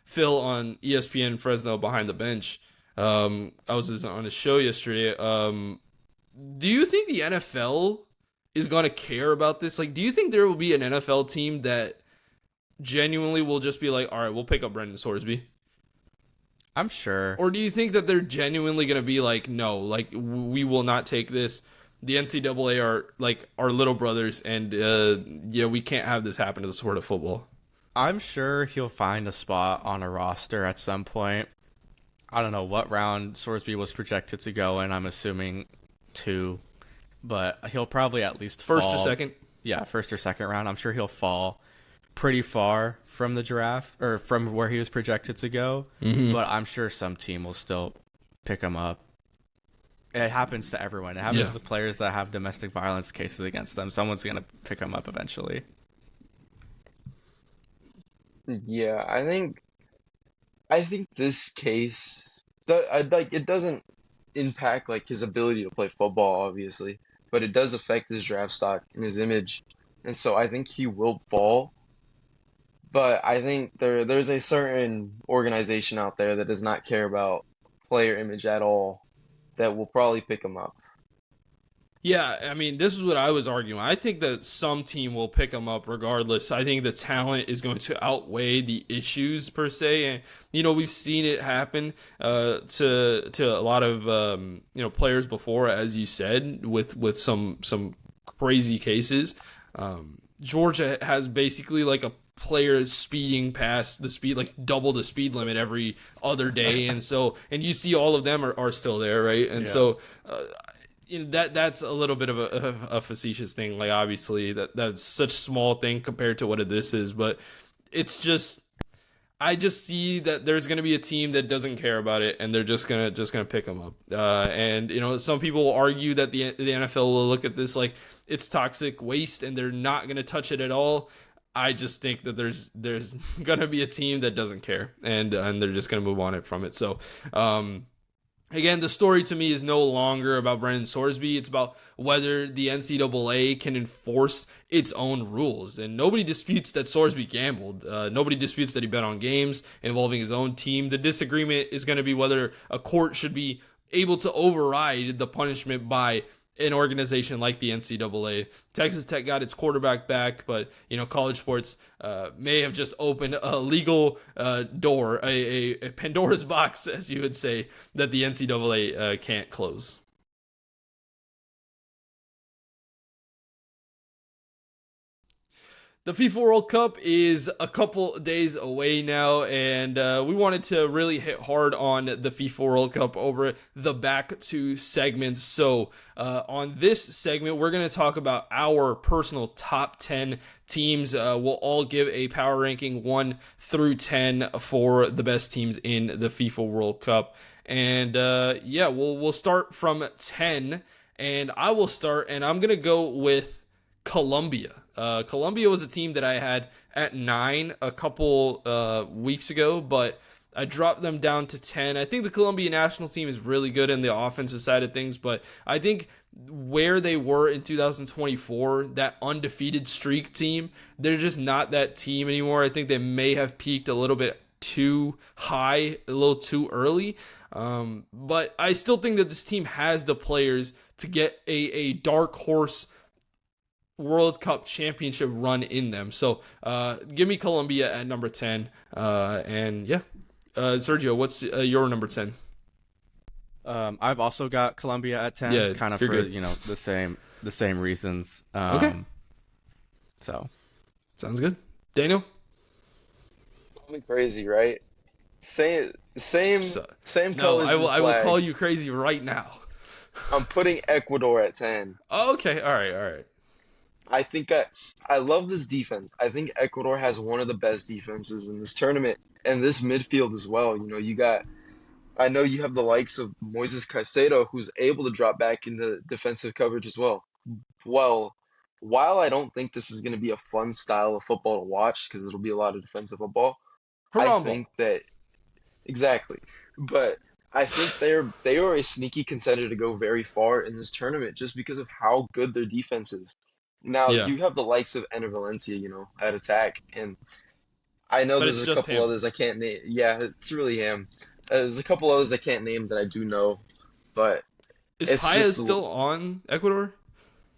Phil on ESPN Fresno behind the bench. I was just on a show yesterday. Do you think the NFL is going to care about this? Like, do you think there will be an NFL team that genuinely will just be like, all right, we'll pick up Brendan Sorsby?
I'm sure.
Or do you think that they're genuinely going to be like, no, like, we will not take this? The NCAA are like our little brothers, and we can't have this happen to the sport of football.
I'm sure he'll find a spot on a roster at some point. I don't know what round Sorsby was projected to go in. I'm assuming 2, but he'll probably at least
First
fall.
or second?
Yeah, first or second round. I'm sure he'll fall pretty far from the draft or from where he was projected to go.
Mm-hmm.
But I'm sure some team will still pick him up. It happens to everyone. It happens with players that have domestic violence cases against them. Someone's gonna pick him up eventually.
Yeah, I think this case, it doesn't impact like his ability to play football, obviously, but it does affect his draft stock and his image, and so I think he will fall. But I think there's a certain organization out there that does not care about player image at all that will probably pick him up.
Yeah, I mean, this is what I was arguing. I think that some team will pick him up regardless. I think the talent is going to outweigh the issues per se, and we've seen it happen to a lot of players before, as you said, with some crazy cases. Georgia has basically like a player speeding past the speed, like double the speed limit every other day, and you see all of them are still there, right? And so. That's a little bit of a facetious thing. Like, obviously that's such a small thing compared to what this is, but it's just, I just see that there's going to be a team that doesn't care about it, and they're just gonna pick them up. And some people will argue that the NFL will look at this like it's toxic waste, and they're not going to touch it at all. I just think that there's going to be a team that doesn't care, and they're just going to move on it from it. So. Again, the story to me is no longer about Brendan Sorsby. It's about whether the NCAA can enforce its own rules. And nobody disputes that Sorsby gambled. Nobody disputes that he bet on games involving his own team. The disagreement is going to be whether a court should be able to override the punishment by an organization like the NCAA. Texas Tech got its quarterback back, but college sports may have just opened a legal door, a Pandora's box, as you would say, that the NCAA can't close. The FIFA World Cup is a couple days away now, and we wanted to really hit hard on the FIFA World Cup over the back two segments. So on this segment, we're going to talk about our personal top 10 teams. We'll all give a power ranking 1 through 10 for the best teams in the FIFA World Cup. And we'll start from 10, and I will start, and I'm going to go with Colombia. Colombia was a team that I had at 9 a couple weeks ago, but I dropped them down to 10. I think the Colombian national team is really good in the offensive side of things, but I think where they were in 2024, that undefeated streak team, they're just not that team anymore. I think they may have peaked a little bit too high, a little too early. But I still think that this team has the players to get a dark horse World Cup championship run in them. So give me Colombia at number 10. Sergio, what's your number 10?
I've also got Colombia at 10,
Yeah,
kind of
you're
for
good.
the same reasons.
Okay.
So
Sounds good. Daniel?
Call me crazy, right? Same
So,
same
no,
colors
I
in
will
the
I will call
flag.
you crazy right now.
I'm putting Ecuador at 10.
Okay, all right, all right.
I think I love this defense. I think Ecuador has one of the best defenses in this tournament and this midfield as well. You know, I know you have the likes of Moises Caicedo who's able to drop back into defensive coverage as well. Well, while I don't think this is going to be a fun style of football to watch because it'll be a lot of defensive football, I
Haramba.
think that exactly. But I think they are a sneaky contender to go very far in this tournament just because of how good their defense is. Now
Yeah,
you have the likes of Enner Valencia, you know, at attack, and I know
but
there's
it's
a
just
couple
him.
others I can't name. Yeah, it's really him. There's a couple others I can't name that I do know, but
Is
it's
Paez
just
still on Ecuador?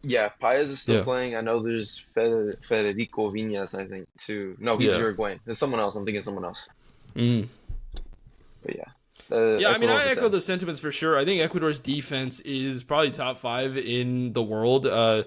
yeah. Paez is still
Yeah,
playing. I know there's Federico Viñas, I think too. No, he's
yeah.
Uruguayan. There's someone else. I'm thinking someone else.
Mm.
But yeah,
Yeah, I mean,
Ecuador
I
for
echo
10.
those sentiments for sure. I think Ecuador's defense is probably top five in the world. I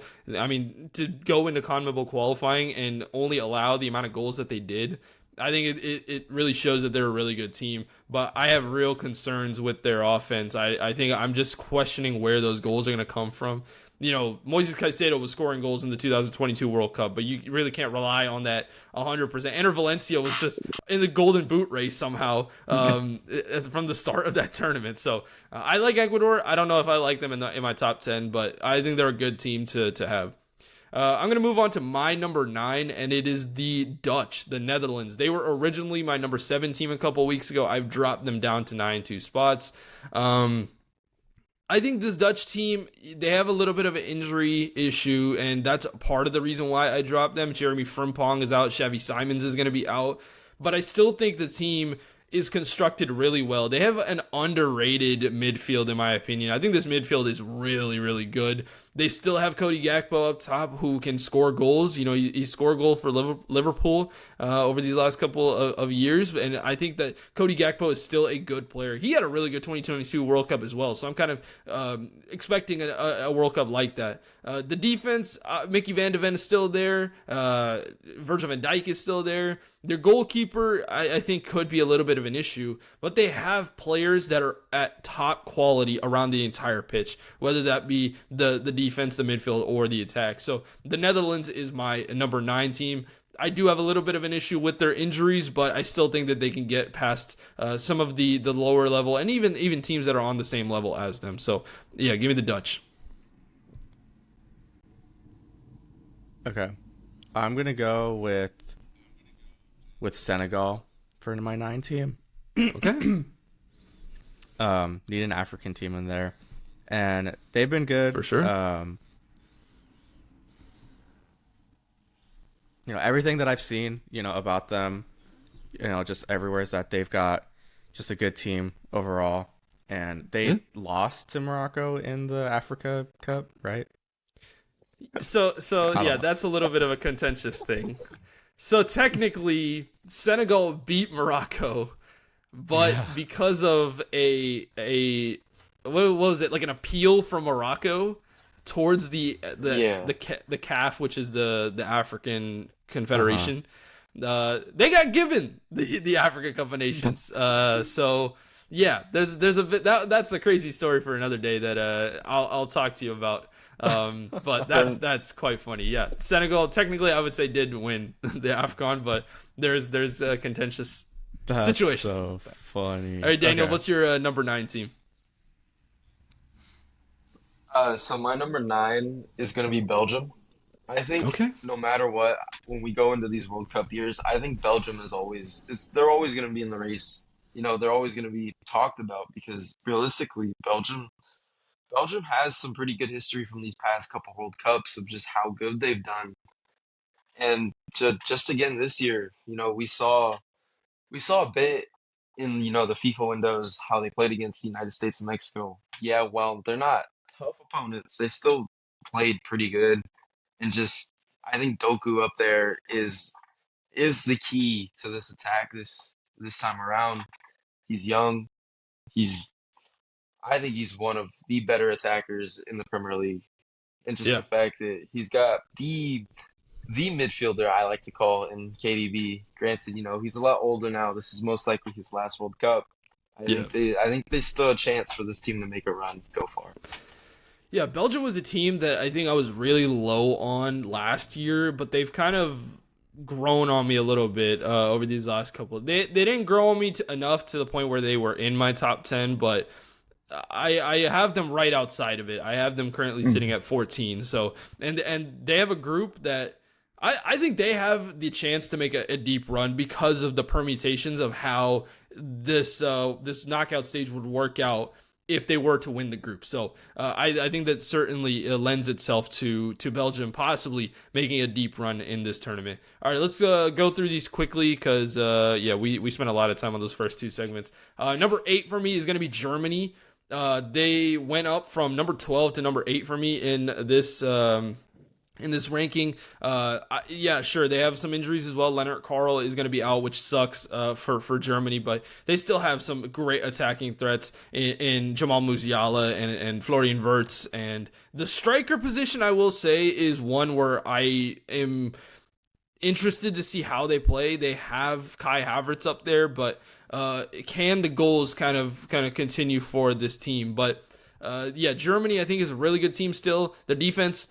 mean, to go into CONMEBOL qualifying and only allow the amount of goals that they did, I think it really shows that they're a really good team. But I have real concerns with their offense. I think I'm just questioning where those goals are going to come from. You know, Moises Caicedo was scoring goals in the 2022 World Cup, but you really can't rely on that 100%. Enter Valencia was just in the Golden Boot race somehow from the start of that tournament. So I like Ecuador. I don't know if I like them in my top 10, but I think they're a good team to have. I'm going to move on to my number 9, and it is the Dutch, the Netherlands. They were originally my number 7 team a couple weeks ago. I've dropped them down to 9 2 spots. I think this Dutch team, they have a little bit of an injury issue, and that's part of the reason why I dropped them. Jeremy Frimpong is out. Xavi Simons is going to be out. But I still think the team is constructed really well. They have an underrated midfield, in my opinion. I think this midfield is really, really good. They still have Cody Gakpo up top who can score goals. You know, he scored a goal for Liverpool over these last couple of years. And I think that Cody Gakpo is still a good player. He had a really good 2022 World Cup as well. So I'm kind of expecting a World Cup like that. The defense, Mickey Van de Ven is still there. Virgil van Dijk is still there. Their goalkeeper, I think, could be a little bit of an issue, but they have players that are at top quality around the entire pitch, whether that be the defense, the midfield, or the attack. So the Netherlands is my number 9 team. I do have a little bit of an issue with their injuries, but I still think that they can get past some of the lower level and even teams that are on the same level as them. So yeah, give me the Dutch.
Okay, I'm gonna go with Senegal for my 9 team.
Okay,
Need an African team in there, and they've been good
for sure.
Everything that I've seen, about them, just everywhere is that they've got just a good team overall, and they
Yeah.
lost to Morocco in the Africa Cup, right?
So
I
yeah,
don't know.
that's a little bit of a contentious thing. So technically, Senegal beat Morocco, but
Yeah.
because of a what was it, like an appeal from Morocco towards
Yeah.
the CAF, which is the African
Uh-huh.
Confederation, they got given the African Cup of Nations. So yeah, there's a bit that's a crazy story for another day that I'll talk to you about. But that's quite funny. Yeah, Senegal technically I would say did win the AFCON, but there's a contentious
That's
situations.
so funny.
All right, Daniel,
Okay.
what's your number 9 team?
So my number 9 is going to be Belgium. I think
Okay.
no matter what, when we go into these World Cup years, I think Belgium is they're always going to be in the race. You know, they're always going to be talked about because realistically, Belgium has some pretty good history from these past couple World Cups of just how good they've done. And just again this year, you know, we saw a bit in, you know, the FIFA windows how they played against the United States and Mexico. Yeah, well, they're not tough opponents. They still played pretty good. And just I think Doku up there is the key to this attack this time around. He's young. He's I think he's one of the better attackers in the Premier League. And just
Yeah.
the fact that he's got the midfielder I like to call in KDB. Granted, he's a lot older now. This is most likely his last World Cup.
Yeah.
I think there's still a chance for this team to make a run, go far.
Yeah, Belgium was a team that I think I was really low on last year, but they've kind of grown on me a little bit over these last couple. They didn't grow on me enough to the point where they were in my top 10, but I have them right outside of it. I have them currently sitting at 14. So and they have a group that I think they have the chance to make a deep run because of the permutations of how this knockout stage would work out if they were to win the group. So I think that certainly lends itself to Belgium possibly making a deep run in this tournament. All right, let's go through these quickly because, we spent a lot of time on those first two segments. Number 8 for me is going to be Germany. They went up from number 12 to number 8 for me in this ranking. Sure, they have some injuries as well. Leonard Karl is going to be out, which sucks for Germany, but they still have some great attacking threats in Jamal Musiala and Florian Wirtz. And the striker position, I will say, is one where I am interested to see how they play. They have Kai Havertz up there, but can the goals kind of continue for this team? But Germany I think is a really good team still. Their defense,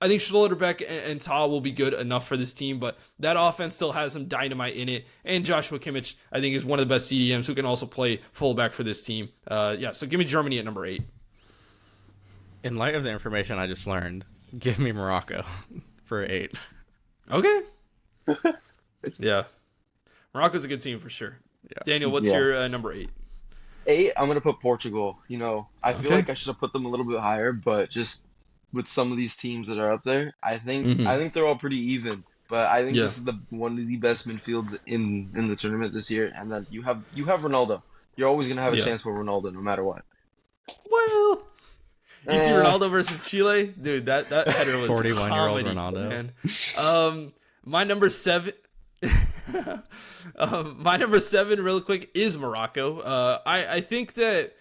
I think Schlotterbeck and Tah will be good enough for this team, but that offense still has some dynamite in it. And Joshua Kimmich, I think, is one of the best CDMs who can also play fullback for this team. So give me Germany at number 8.
In light of the information I just learned, give me Morocco for 8.
Okay. Yeah. Morocco's a good team for sure. Yeah. Daniel, what's your number 8?
8, I'm going to put Portugal. I feel like I should have put them a little bit higher, but just with some of these teams that are up there, I think they're all pretty even. But I think this is one of the best midfields in the tournament this year. And then you have Ronaldo. You're always gonna have a chance with Ronaldo, no matter what.
Well, you see Ronaldo versus Chile, dude. That header was
41-year-old Ronaldo.
Man. My number 7. My number 7, real quick, is Morocco. I think that,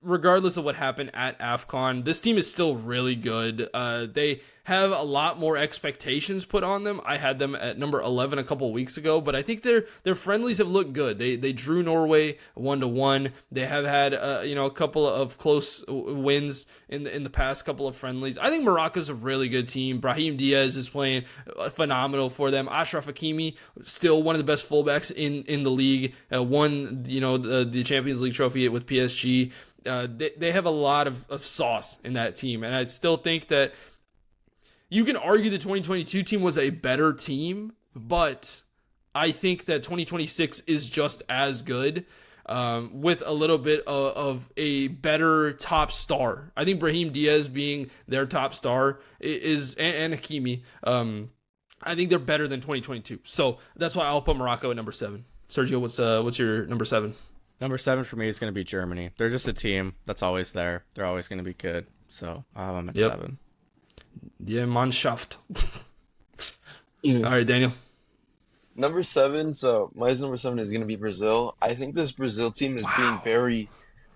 regardless of what happened at AFCON, this team is still really good. They have a lot more expectations put on them. I had them at number 11 a couple weeks ago, but I think their friendlies have looked good. They drew Norway 1-1. They have had a couple of close wins in the past couple of friendlies. I think Morocco's a really good team. Brahim Diaz is playing phenomenal for them. Ashraf Hakimi, still one of the best fullbacks in the league. Won the Champions League trophy with PSG. They have a lot of sauce in that team, and I still think that you can argue the 2022 team was a better team, but I think that 2026 is just as good, with a little bit of a better top star. I think Brahim Diaz being their top star is and Hakimi. I think they're better than 2022, so that's why I'll put Morocco at number 7. Sergio, what's your number 7?
Number 7 for me is going to be Germany. They're just a team that's always there. They're always going to be good. So I'll have them at 7.
Yeah, Mannschaft. All right, Daniel.
Number 7. So my number 7 is going to be Brazil. I think this Brazil team is being very,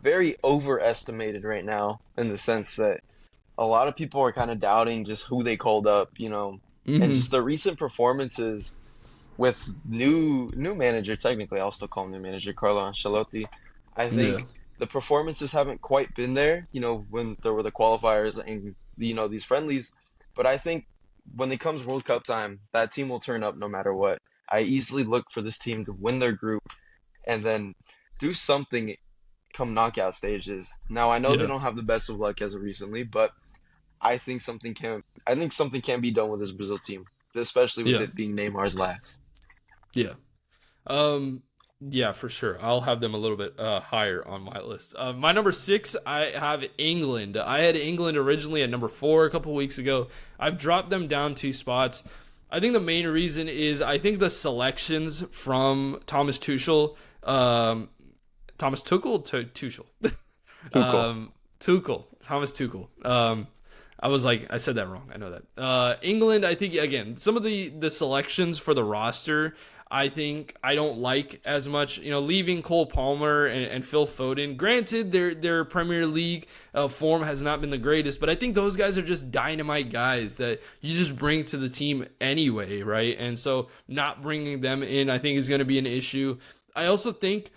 very overestimated right now, in the sense that a lot of people are kind of doubting just who they called up, and just the recent performances with new manager. Technically, I'll still call him new manager, Carlo Ancelotti. I think the performances haven't quite been there, when there were the qualifiers and, these friendlies. But I think when it comes World Cup time, that team will turn up no matter what. I easily look for this team to win their group and then do something come knockout stages. Now, I know they don't have the best of luck as of recently, but I think something can be done with this Brazil team, especially with it being Neymar's last.
Yeah. Yeah, for sure. I'll have them a little bit higher on my list. My number 6, I have England. I had England originally at number 4 a couple weeks ago. I've dropped them down 2 spots. I think the main reason is I think the selections from Thomas Tuchel. Thomas Tuchel? Tuchel. Thomas Tuchel. I said that wrong. I know that. England, I think, again, some of the selections for the roster, I think I don't like as much. Leaving Cole Palmer and Phil Foden. Granted, their Premier League form has not been the greatest, but I think those guys are just dynamite guys that you just bring to the team anyway, right? And so not bringing them in, I think, is going to be an issue. I also think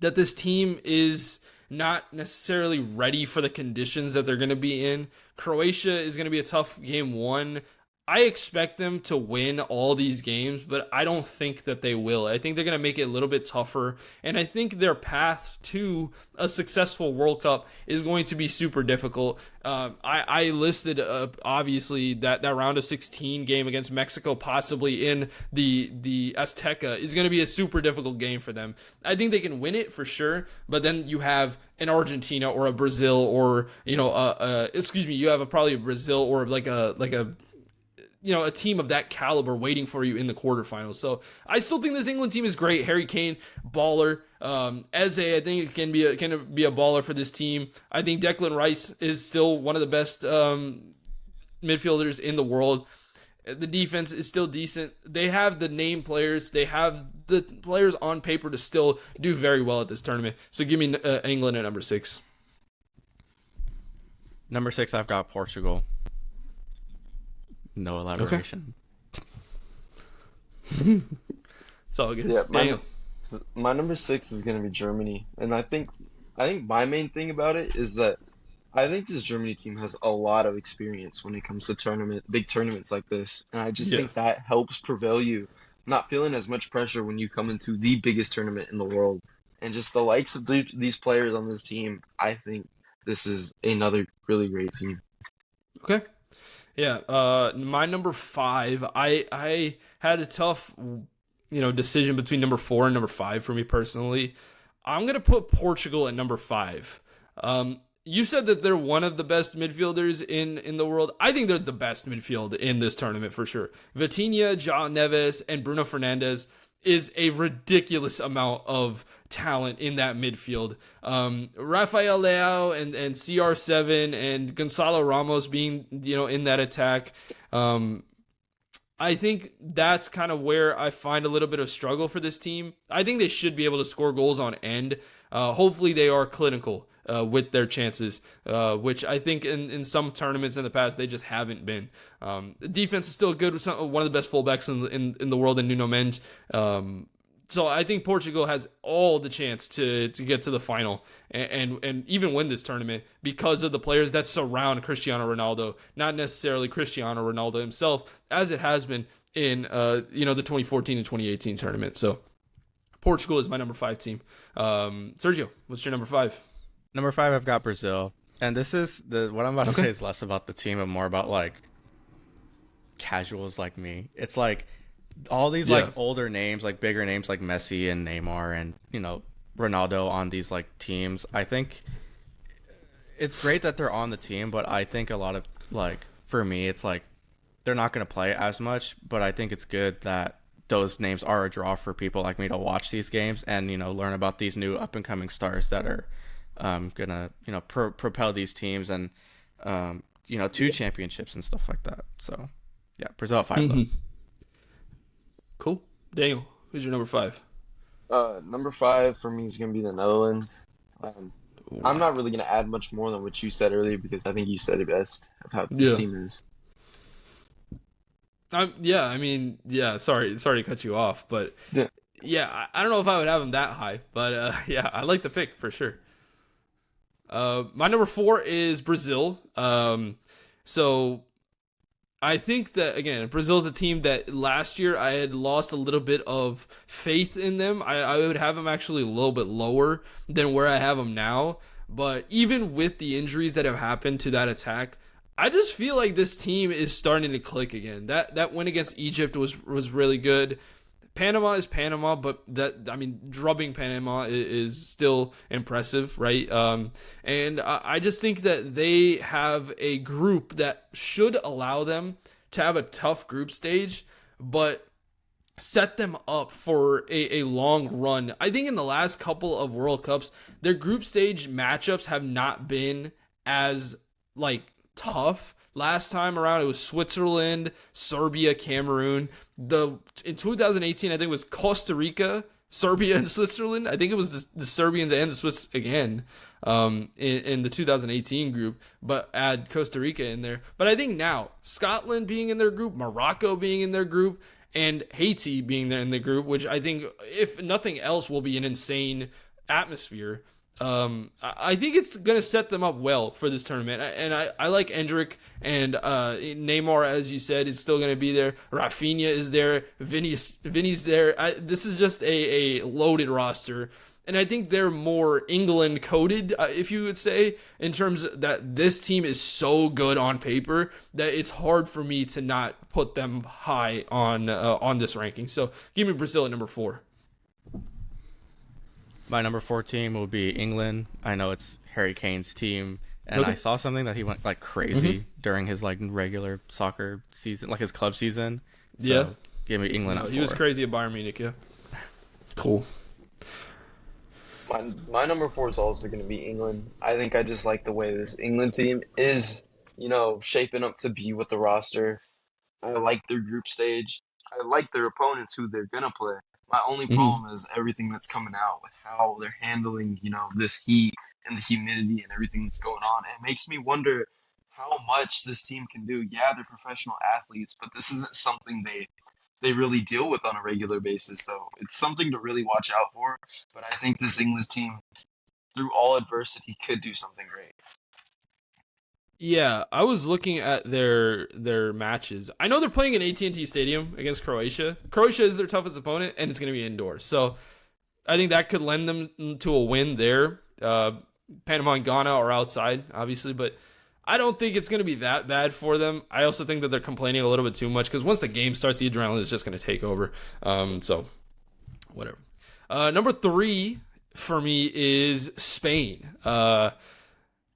that this team is not necessarily ready for the conditions that they're going to be in. Croatia is going to be a tough game one. I expect them to win all these games, but I don't think that they will. I think they're going to make it a little bit tougher, and I think their path to a successful World Cup is going to be super difficult. I listed, obviously, that round of 16 game against Mexico, possibly in the Azteca, is going to be a super difficult game for them. I think they can win it for sure, but then you have an Argentina or a Brazil or, you have probably a Brazil or like a team of that caliber waiting for you in the quarterfinals. So I still think this England team is great. Harry Kane, baller. Eze, I think it can be a baller for this team. I think Declan Rice is still one of the best midfielders in the world. The defense is still decent. They have the name players. They have the players on paper to still do very well at this tournament. So give me England at number 6.
Number 6, I've got Portugal. No elaboration.
Okay. It's all good.
Yeah, my number 6 is going to be Germany, and I think my main thing about it is that I think this Germany team has a lot of experience when it comes to big tournaments like this, and I just think that helps prevail you, not feeling as much pressure when you come into the biggest tournament in the world, and just the likes of these players on this team. I think this is another really great team.
Okay. Yeah, my number 5, I had a tough, decision between number 4 and number 5 for me personally. I'm going to put Portugal at number 5. You said that they're one of the best midfielders in the world. I think they're the best midfield in this tournament for sure. Vitinha, João Neves, and Bruno Fernandes is a ridiculous amount of talent in that midfield. Rafael Leao and CR7 and Gonzalo Ramos being, in that attack. I think that's kind of where I find a little bit of struggle for this team. I think they should be able to score goals on end. Hopefully they are clinical with their chances, which I think in some tournaments in the past they just haven't been. The defense is still good with one of the best fullbacks in the world in Nuno Mendes. So I think Portugal has all the chance to get to the final and even win this tournament because of the players that surround Cristiano Ronaldo, not necessarily Cristiano Ronaldo himself, as it has been in the 2014 and 2018 tournament. So Portugal is my number 5 team. Sergio, what's your number 5?
Number 5, I've got Brazil, and this is what I'm about to say is less about the team and more about like casuals like me. It's like all these like older names, like bigger names like Messi and Neymar and Ronaldo on these like teams. I think it's great that they're on the team, but I think a lot of like for me it's like they're not going to play as much, but I think it's good that those names are a draw for people like me to watch these games and learn about these new up and coming stars that are gonna propel these teams and to championships and stuff like that. So yeah, Brazil at 5 though.
Cool. Daniel, who's your number 5?
Number 5 for me is going to be the Netherlands. I'm not really going to add much more than what you said earlier because I think you said it best of how this team is.
Sorry to cut you off, but I don't know if I would have them that high, but I like the pick for sure. My number 4 is Brazil. So I think that, again, Brazil is a team that last year I had lost a little bit of faith in them. I would have them actually a little bit lower than where I have them now. But even with the injuries that have happened to that attack, I just feel like this team is starting to click again. That win against Egypt was really good. Panama is Panama, but drubbing Panama is still impressive, right? And I just think that they have a group that should allow them to have a tough group stage, but set them up for a long run. I think in the last couple of World Cups, their group stage matchups have not been as tough. Last time around, it was Switzerland, Serbia, Cameroon. In 2018, I think it was Costa Rica, Serbia, and Switzerland. I think it was the Serbians and the Swiss again in the 2018 group, but add Costa Rica in there. But I think now, Scotland being in their group, Morocco being in their group, and Haiti being there in the group, which I think, if nothing else, will be an insane atmosphere. I think it's going to set them up well for this tournament. And I like Endrick, and Neymar, as you said, is still going to be there. Rafinha is there. Vinny's there. This is just a loaded roster. And I think they're more England coded, if you would say, in terms that this team is so good on paper that it's hard for me to not put them high on this ranking. So give me Brazil at number 4.
My number 4 team will be England. I know it's Harry Kane's team, and I saw something that he went like crazy during his like regular soccer season, like his club season. So give me England at 4.
He was crazy at Bayern Munich, yeah. Cool.
My number 4 is also going to be England. I think I just like the way this England team is, shaping up to be with the roster. I like their group stage. I like their opponents who they're going to play. My only problem is everything that's coming out with how they're handling, this heat and the humidity and everything that's going on. It makes me wonder how much this team can do. Yeah, they're professional athletes, but this isn't something they really deal with on a regular basis. So it's something to really watch out for. But I think this English team, through all adversity, could do something great.
Yeah, I was looking at their matches. I know they're playing in AT&T Stadium against Croatia. Croatia is their toughest opponent, and it's going to be indoors. So I think that could lend them to a win there. Panama and Ghana are outside, obviously, but I don't think it's going to be that bad for them. I also think that they're complaining a little bit too much because once the game starts, the adrenaline is just going to take over. So whatever. Number 3 for me is Spain.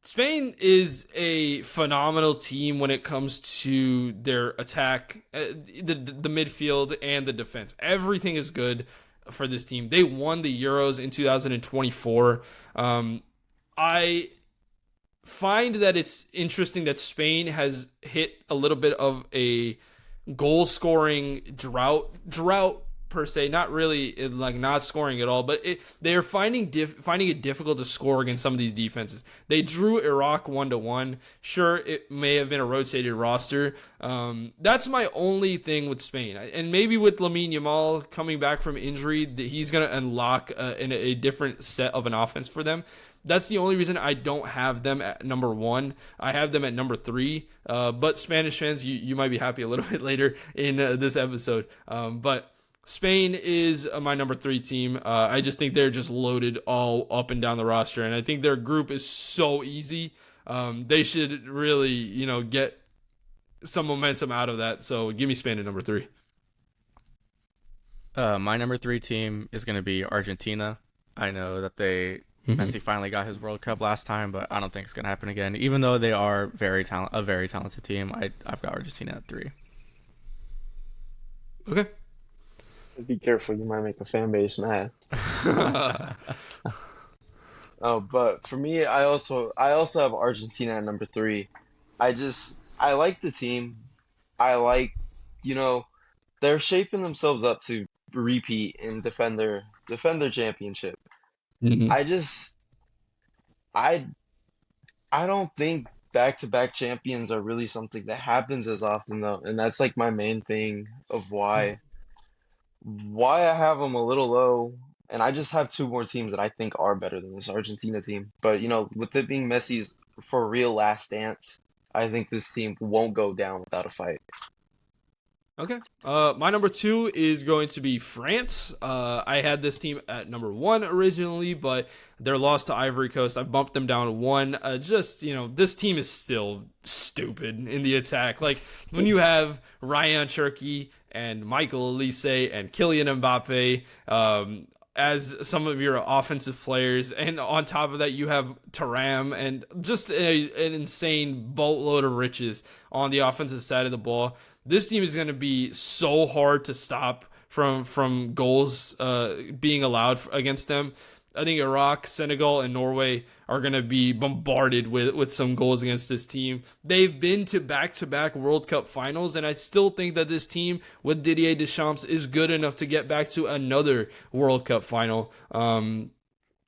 Spain is a phenomenal team when it comes to their attack, the midfield, and the defense. Everything is good for this team. They won the Euros in 2024. I find that it's interesting that Spain has hit a little bit of a goal-scoring drought per se, not really like not scoring at all, but they're finding it difficult to score against some of these defenses. They drew Iraq 1-1. Sure, it may have been a rotated roster. That's my only thing with Spain, and maybe with Lamine Yamal coming back from injury, he's going to unlock a different set of an offense for them. That's the only reason I don't have them at number 1. I have them at number 3. But Spanish fans, you might be happy a little bit later in this episode. But Spain is my number 3 team. I just think they're just loaded all up and down the roster, and I think their group is so easy. They should really, get some momentum out of that. So give me Spain at number 3.
My number 3 team is going to be Argentina. I know that Messi finally got his World Cup last time, but I don't think it's going to happen again. Even though they are a very talented team, I've got Argentina at 3.
Okay.
Be careful, you might make a fan base mad. But for me, I also have Argentina at number 3. I like the team. I like, they're shaping themselves up to repeat and defend their championship. I don't think back-to-back champions are really something that happens as often though, and that's like my main thing of why I have them a little low. And I just have 2 more teams that I think are better than this Argentina team. But with it being Messi's for real last dance, I think this team won't go down without a fight.
Okay. My number 2 is going to be France. I had this team at number 1 originally, but their loss to Ivory Coast, I bumped them down 1. This team is still stupid in the attack. Like, when you have Ryan Cherki and Michael Elise and Kylian Mbappe as some of your offensive players, and on top of that, you have Thuram and just an insane boatload of riches on the offensive side of the ball. This team is going to be so hard to stop from goals being allowed against them. I think Iraq, Senegal, and Norway are going to be bombarded with some goals against this team. They've been to back-to-back World Cup finals, and I still think that this team with Didier Deschamps is good enough to get back to another World Cup final.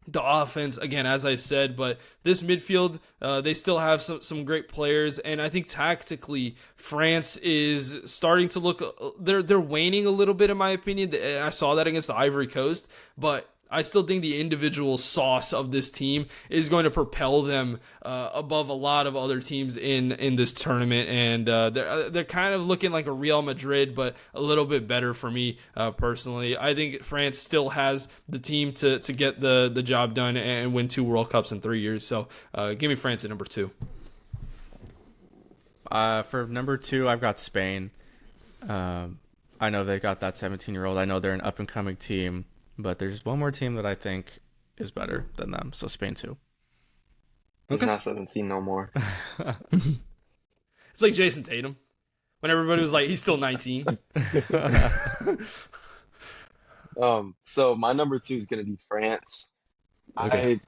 The offense, again, as I said, but this midfield, they still have some great players, and I think tactically, France is starting to look, they're waning a little bit, in my opinion. I saw that against the Ivory Coast, but I still think the individual sauce of this team is going to propel them above a lot of other teams in this tournament, and they're kind of looking like a Real Madrid, but a little bit better for me personally. I think France still has the team to get the job done and win 2 World Cups in 3 years. So give me France at number 2.
For number 2, I've got Spain. I know they got that 17-year-old. I know they're an up-and-coming team. But there's one more team that I think is better than them, so Spain too.
He's not 17 no more.
It's like Jason Tatum. When everybody was like, he's still 19.
So my number 2 is going to be France.
Okay.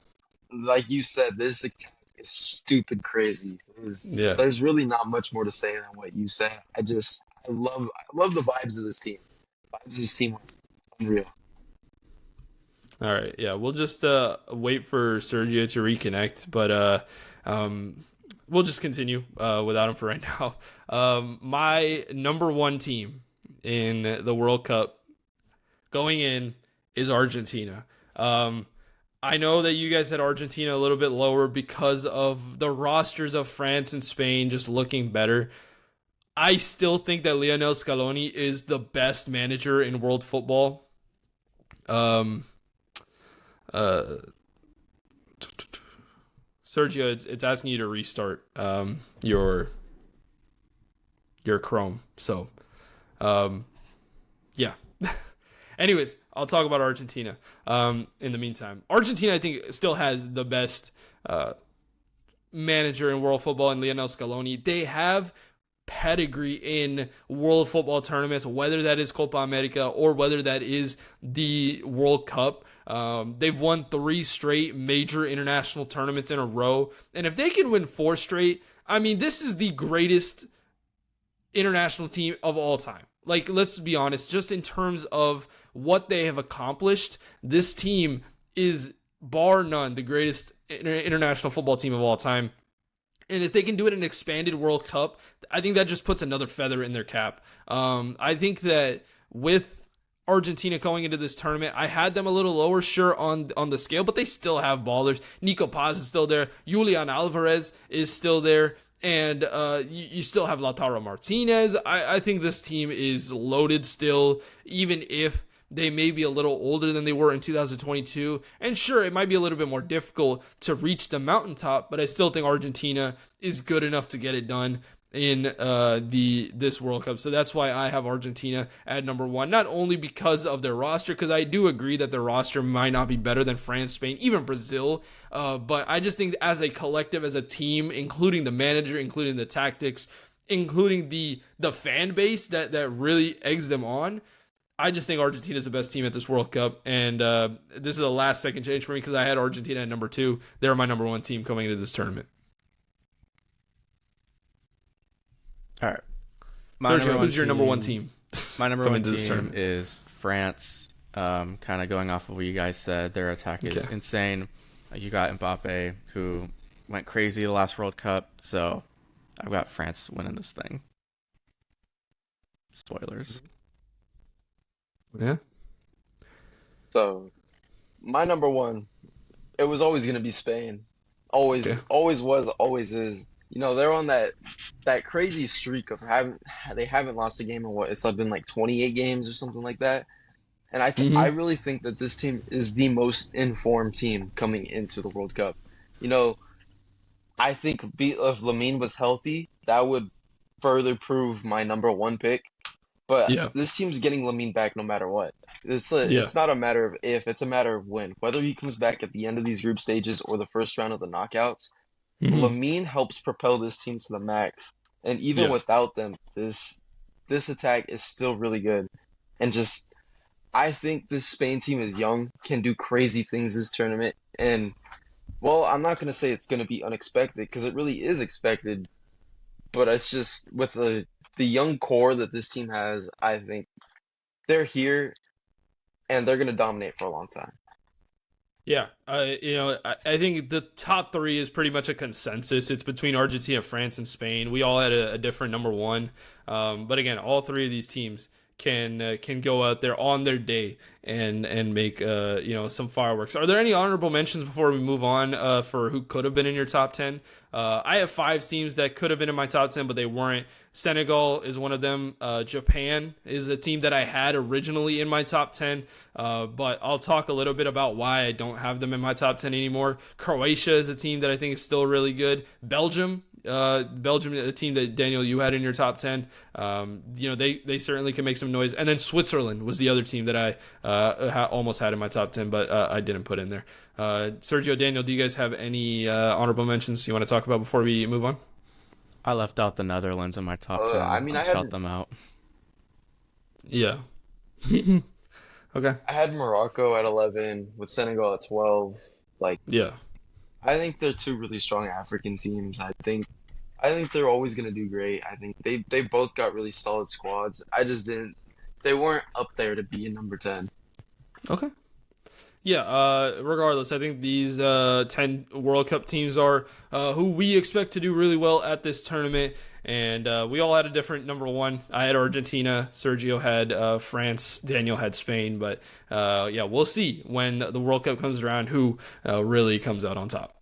Like you said, this attack is stupid crazy. There's really not much more to say than what you said. I love the vibes of this team. The vibes of this team are unreal.
All right, yeah, we'll just wait for Sergio to reconnect, but we'll just continue without him for right now. My number 1 team in the World Cup going in is Argentina. I know that you guys had Argentina a little bit lower because of the rosters of France and Spain just looking better. I still think that Lionel Scaloni is the best manager in world football. Sergio, it's asking you to restart your Chrome. So, yeah. Anyways, I'll talk about Argentina. In the meantime, Argentina, I think, still has the best manager in world football in Lionel Scaloni. They have pedigree in world football tournaments, whether that is Copa America or whether that is the World Cup. They've won 3 straight major international tournaments in a row. And if they can win 4 straight, I mean, this is the greatest international team of all time. Like, let's be honest, just in terms of what they have accomplished, this team is, bar none, the greatest international football team of all time. And if they can do it in an expanded World Cup, I think that just puts another feather in their cap. I think that with Argentina going into this tournament, I had them a little lower, sure, on the scale, but they still have ballers. Nico Paz is still there. Julian Alvarez is still there. And you still have Lautaro Martinez. I think this team is loaded still, even if they may be a little older than they were in 2022. And sure, it might be a little bit more difficult to reach the mountaintop, but I still think Argentina is good enough to get it done in this World Cup. So that's why I have Argentina at number 1, not only because of their roster, because I do agree that their roster might not be better than France, Spain, even Brazil, but I just think as a collective, as a team, including the manager, including the tactics, including the fan base that really eggs them on, I just think Argentina is the best team at this World Cup, and this is the last second change for me because I had Argentina at number 2. They're my number 1 team coming into this tournament.
All right.
Sergio, who's your number 1 team?
My number 1 team is France. Kind of going off of what you guys said, their attack is insane. You got Mbappe, who went crazy the last World Cup, so I've got France winning this thing. Spoilers.
Yeah.
So, my number 1, it was always going to be Spain. Always was, always is. You know, they're on that crazy streak of they haven't lost a game in it's been like 28 games or something like that. And I really think that this team is the most informed team coming into the World Cup. You know, I think if Lamine was healthy, that would further prove my number 1 pick. But this team's getting Lamine back no matter what. It's not a matter of if, it's a matter of when. Whether he comes back at the end of these group stages or the first round of the knockouts, Lamine helps propel this team to the max. And even without them, this attack is still really good. And just I think this Spain team is young, can do crazy things this tournament, and well, I'm not gonna say it's gonna be unexpected because it really is expected, but it's just with the young core that this team has, I think they're here and they're gonna dominate for a long time.
Yeah, I think the top three is pretty much a consensus. It's between Argentina, France, and Spain. We all had a different number one, but again, all three of these teams can go out there on their day and make some fireworks. Are there any honorable mentions before we move on for who could have been in your top 10? I have five teams that could have been in my top 10, but they weren't. Senegal is one of them. Japan is a team that I had originally in my top 10, but I'll talk a little bit about why I don't have them in my top 10 anymore. Croatia is a team that I think is still really good. Belgium, a team that Daniel you had in your top 10. They certainly can make some noise. And then Switzerland was the other team that I almost had in my top 10, but I didn't put in there. Sergio, Daniel, do you guys have any honorable mentions you want to talk about before we move on?
I left out the Netherlands in my top 10.
I mean,
I'll
I
shout
had
them out.
Yeah. Okay.
I had Morocco at 11 with Senegal at 12. Like,
Yeah.
I think they're two really strong African teams. I think they're always gonna do great. I think they both got really solid squads. I just didn't they weren't up there to be in number 10.
Okay. Yeah, regardless, I think these 10 World Cup teams are who we expect to do really well at this tournament. And we all had a different number one. I had Argentina, Sergio had France, Daniel had Spain. But yeah, we'll see when the World Cup comes around who really comes out on top.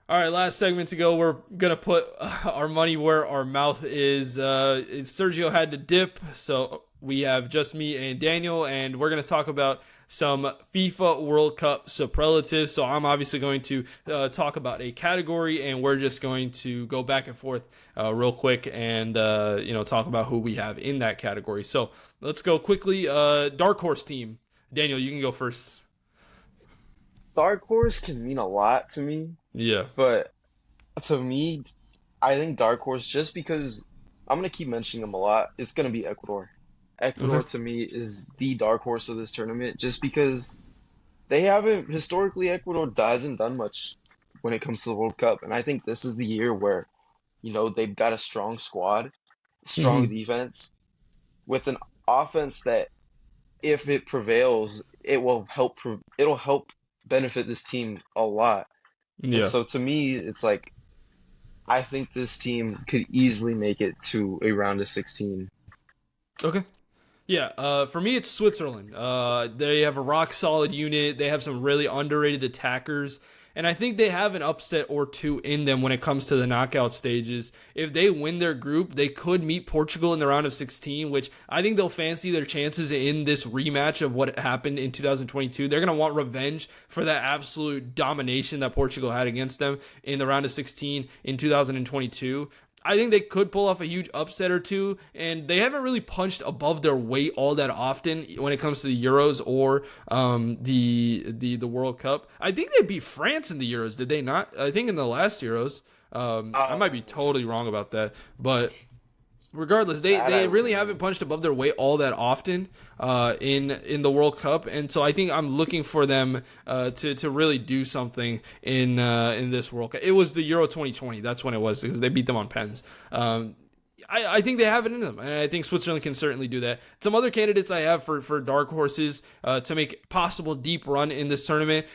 All right, last segment to go. We're gonna put our money where our mouth is. Sergio had to dip, so we have just me and Daniel, and we're gonna talk about some FIFA World Cup superlatives. So I'm obviously going to talk about a category, and we're just going to go back and forth real quick, and talk about who we have in that category. So let's go quickly. Dark horse team. Daniel, you can go first.
Dark horse can mean a lot to me,
Yeah.
but to me, I think dark horse just because I'm gonna keep mentioning them a lot. It's gonna be Ecuador. Ecuador
Okay.
to me is the dark horse of this tournament, just because they haven't historically Ecuador hasn't done much when it comes to the World Cup, and I think this is the year where they've got a strong squad, strong
Hmm.
defense, with an offense that if it prevails, it'll help benefit this team a lot. And
Yeah.
so to me, it's like I think this team could easily make it to a round of 16.
Okay. Yeah, for me, it's Switzerland. They have a rock solid unit. They have some really underrated attackers. And I think they have an upset or two in them when it comes to the knockout stages. If they win their group, they could meet Portugal in the round of 16, which I think they'll fancy their chances in this rematch of what happened in 2022. They're going to want revenge for that absolute domination that Portugal had against them in the round of 16 in 2022. I think they could pull off a huge upset or two, and they haven't really punched above their weight all that often when it comes to the Euros or the World Cup. I think they beat France in the Euros, did they not? I think in the last Euros. I
Uh,
might be totally wrong about that, but regardless, they,
that I
they really
wouldn't
haven't
know.
punched above their weight all that often in the World Cup, and so I think I'm looking for them to really do something in this World Cup. It was the Euro 2020, that's when it was because they beat them on pens. I think they have it in them, and I think Switzerland can certainly do that. Some other candidates I have for dark horses to make possible deep run in this tournament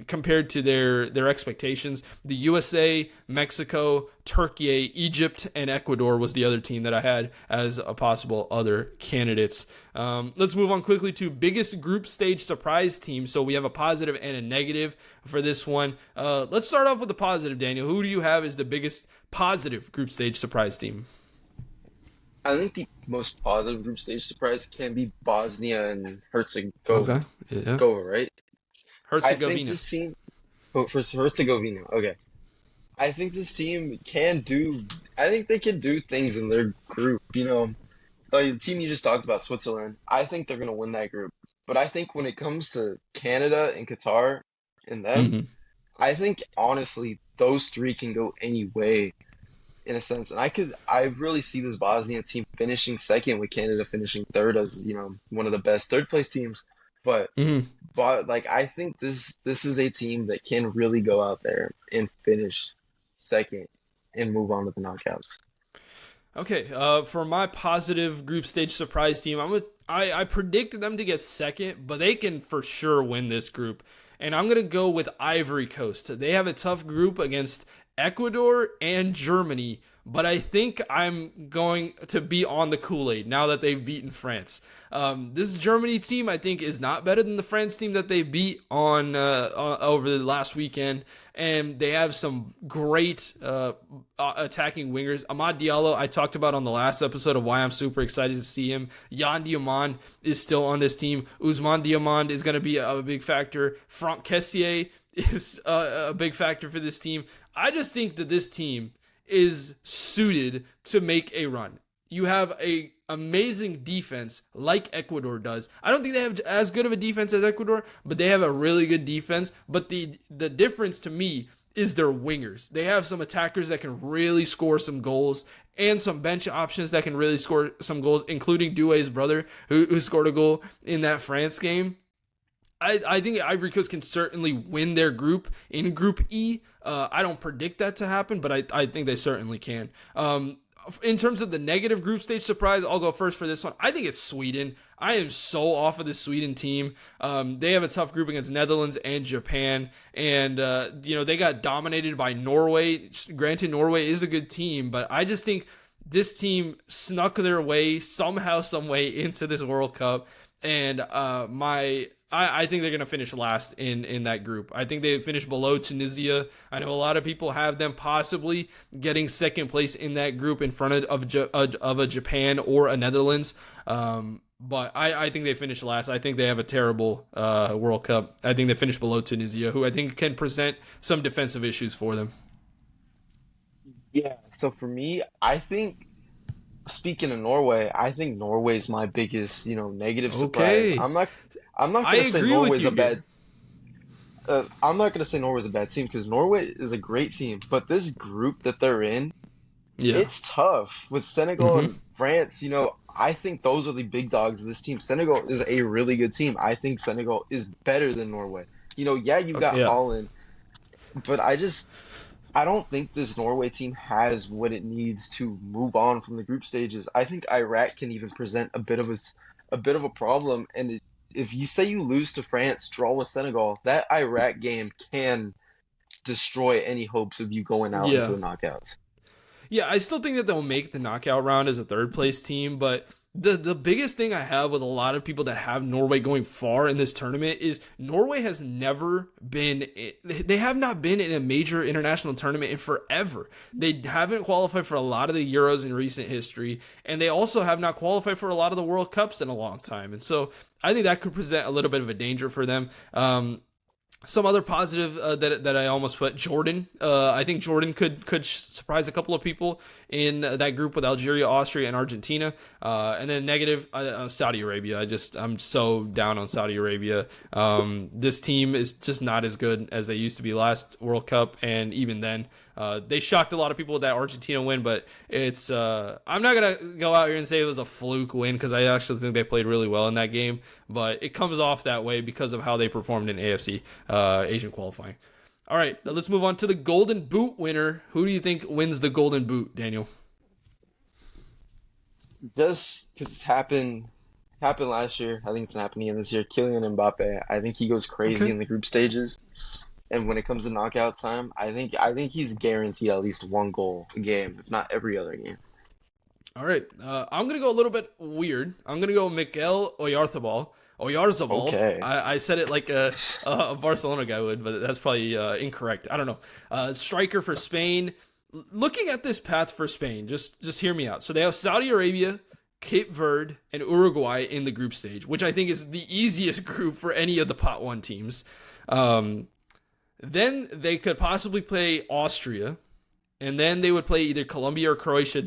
compared to their expectations. The USA, Mexico, Turkey, Egypt, and Ecuador was the other team that I had as a possible other candidates. Let's move on quickly to biggest group stage surprise team. So we have a positive and a negative for this one. Let's start off with the positive, Daniel. Who do you have as the biggest positive group stage surprise team?
I think the most positive group stage surprise can be Bosnia and
Okay. Yeah.
Right? I think
Herzegovina.
this team, oh, for Herzegovina, okay. I think this team can do, I think they can do things in their group. Like the team you just talked about, Switzerland, I think they're going to win that group. But I think when it comes to Canada and Qatar and them,
Hmm.
I think honestly, those three can go any way in a sense. And I really see this Bosnia team finishing second with Canada finishing third as, one of the best third place teams. But
Mhm.
like I think this is a team that can really go out there and finish second and move on to the knockouts.
Okay, for my positive group stage surprise team, I predicted them to get second, but they can for sure win this group. And I'm gonna go with Ivory Coast. They have a tough group against Ecuador and Germany, but I think I'm going to be on the Kool-Aid now that they've beaten France. This Germany team, I think, is not better than the France team that they beat on over the last weekend, and they have some great attacking wingers. Amad Diallo, I talked about on the last episode of why I'm super excited to see him. Yan Diamand is still on this team. Ousmane Diamand is going to be a big factor. Franck Kessié is a big factor for this team. I just think that this team is suited to make a run. You have a amazing defense like Ecuador does. I don't think they have as good of a defense as Ecuador, but they have a really good defense. But the difference to me is their wingers. They have some attackers that can really score some goals and some bench options that can really score some goals, including Doué's brother who scored a goal in that France game. I think Ivory Coast can certainly win their group in Group E. I don't predict that to happen, but I think they certainly can. In terms of the negative group stage surprise, I'll go first for this one. I think it's Sweden. I am so off of the Sweden team. They have a tough group against Netherlands and Japan, and they got dominated by Norway. Granted, Norway is a good team, but I just think this team snuck their way somehow, some way into this World Cup, and I think they're going to finish last in that group. I think they finish below Tunisia. I know a lot of people have them possibly getting second place in that group in front of a Japan or a Netherlands. But I think they finish last. I think they have a terrible World Cup. I think they finish below Tunisia, who I think can present some defensive issues for them.
Yeah, so for me, I think speaking of Norway, I think Norway's my biggest, negative surprise.
Okay.
I'm not
I
gonna say
agree with
Norway's
you
a bad.
here.
I'm not gonna say Norway's a bad team because Norway is a great team, but this group that they're in,
Yeah.
it's tough with Senegal
Mhm.
and France. I think those are the big dogs of this team. Senegal is a really good team. I think Senegal is better than Norway. Yeah, you got
Yeah.
Holland, but I don't think this Norway team has what it needs to move on from the group stages. I think Iraq can even present a bit of a problem, and if you say you lose to France, draw with Senegal, that Iraq game can destroy any hopes of you going out into
Yeah.
the knockouts.
Yeah, I still think that they'll make the knockout round as a third place team, but the biggest thing I have with a lot of people that have Norway going far in this tournament is Norway has never been, they have not been in a major international tournament in forever. They haven't qualified for a lot of the Euros in recent history, and they also have not qualified for a lot of the World Cups in a long time. And so I think that could present a little bit of a danger for them. Some other positive that I almost put, Jordan. I think Jordan could surprise a couple of people in that group with Algeria, Austria, and Argentina. And then negative, Saudi Arabia. I'm so down on Saudi Arabia. This team is just not as good as they used to be last World Cup, and even then, they shocked a lot of people with that Argentina win. But it's I'm not gonna go out here and say it was a fluke win because I actually think they played really well in that game. But it comes off that way because of how they performed in AFC Asian qualifying. All right, now let's move on to the Golden Boot winner. Who do you think wins the Golden Boot, Daniel?
Just because it's happened last year, I think it's happening again this year. Kylian Mbappe, I think he goes crazy in the group stages, and when it comes to knockout time, I think he's guaranteed at least one goal a game, if not every other game.
All right, I'm gonna go a little bit weird. I'm gonna go Mikel Oyarzabal.
Okay.
I said it like a Barcelona guy would, but that's probably incorrect. I don't know. Striker for Spain. Looking at this path for Spain, just hear me out. So they have Saudi Arabia, Cape Verde, and Uruguay in the group stage, which I think is the easiest group for any of the pot one teams. Then they could possibly play Austria, and then they would play either Colombia or Croatia,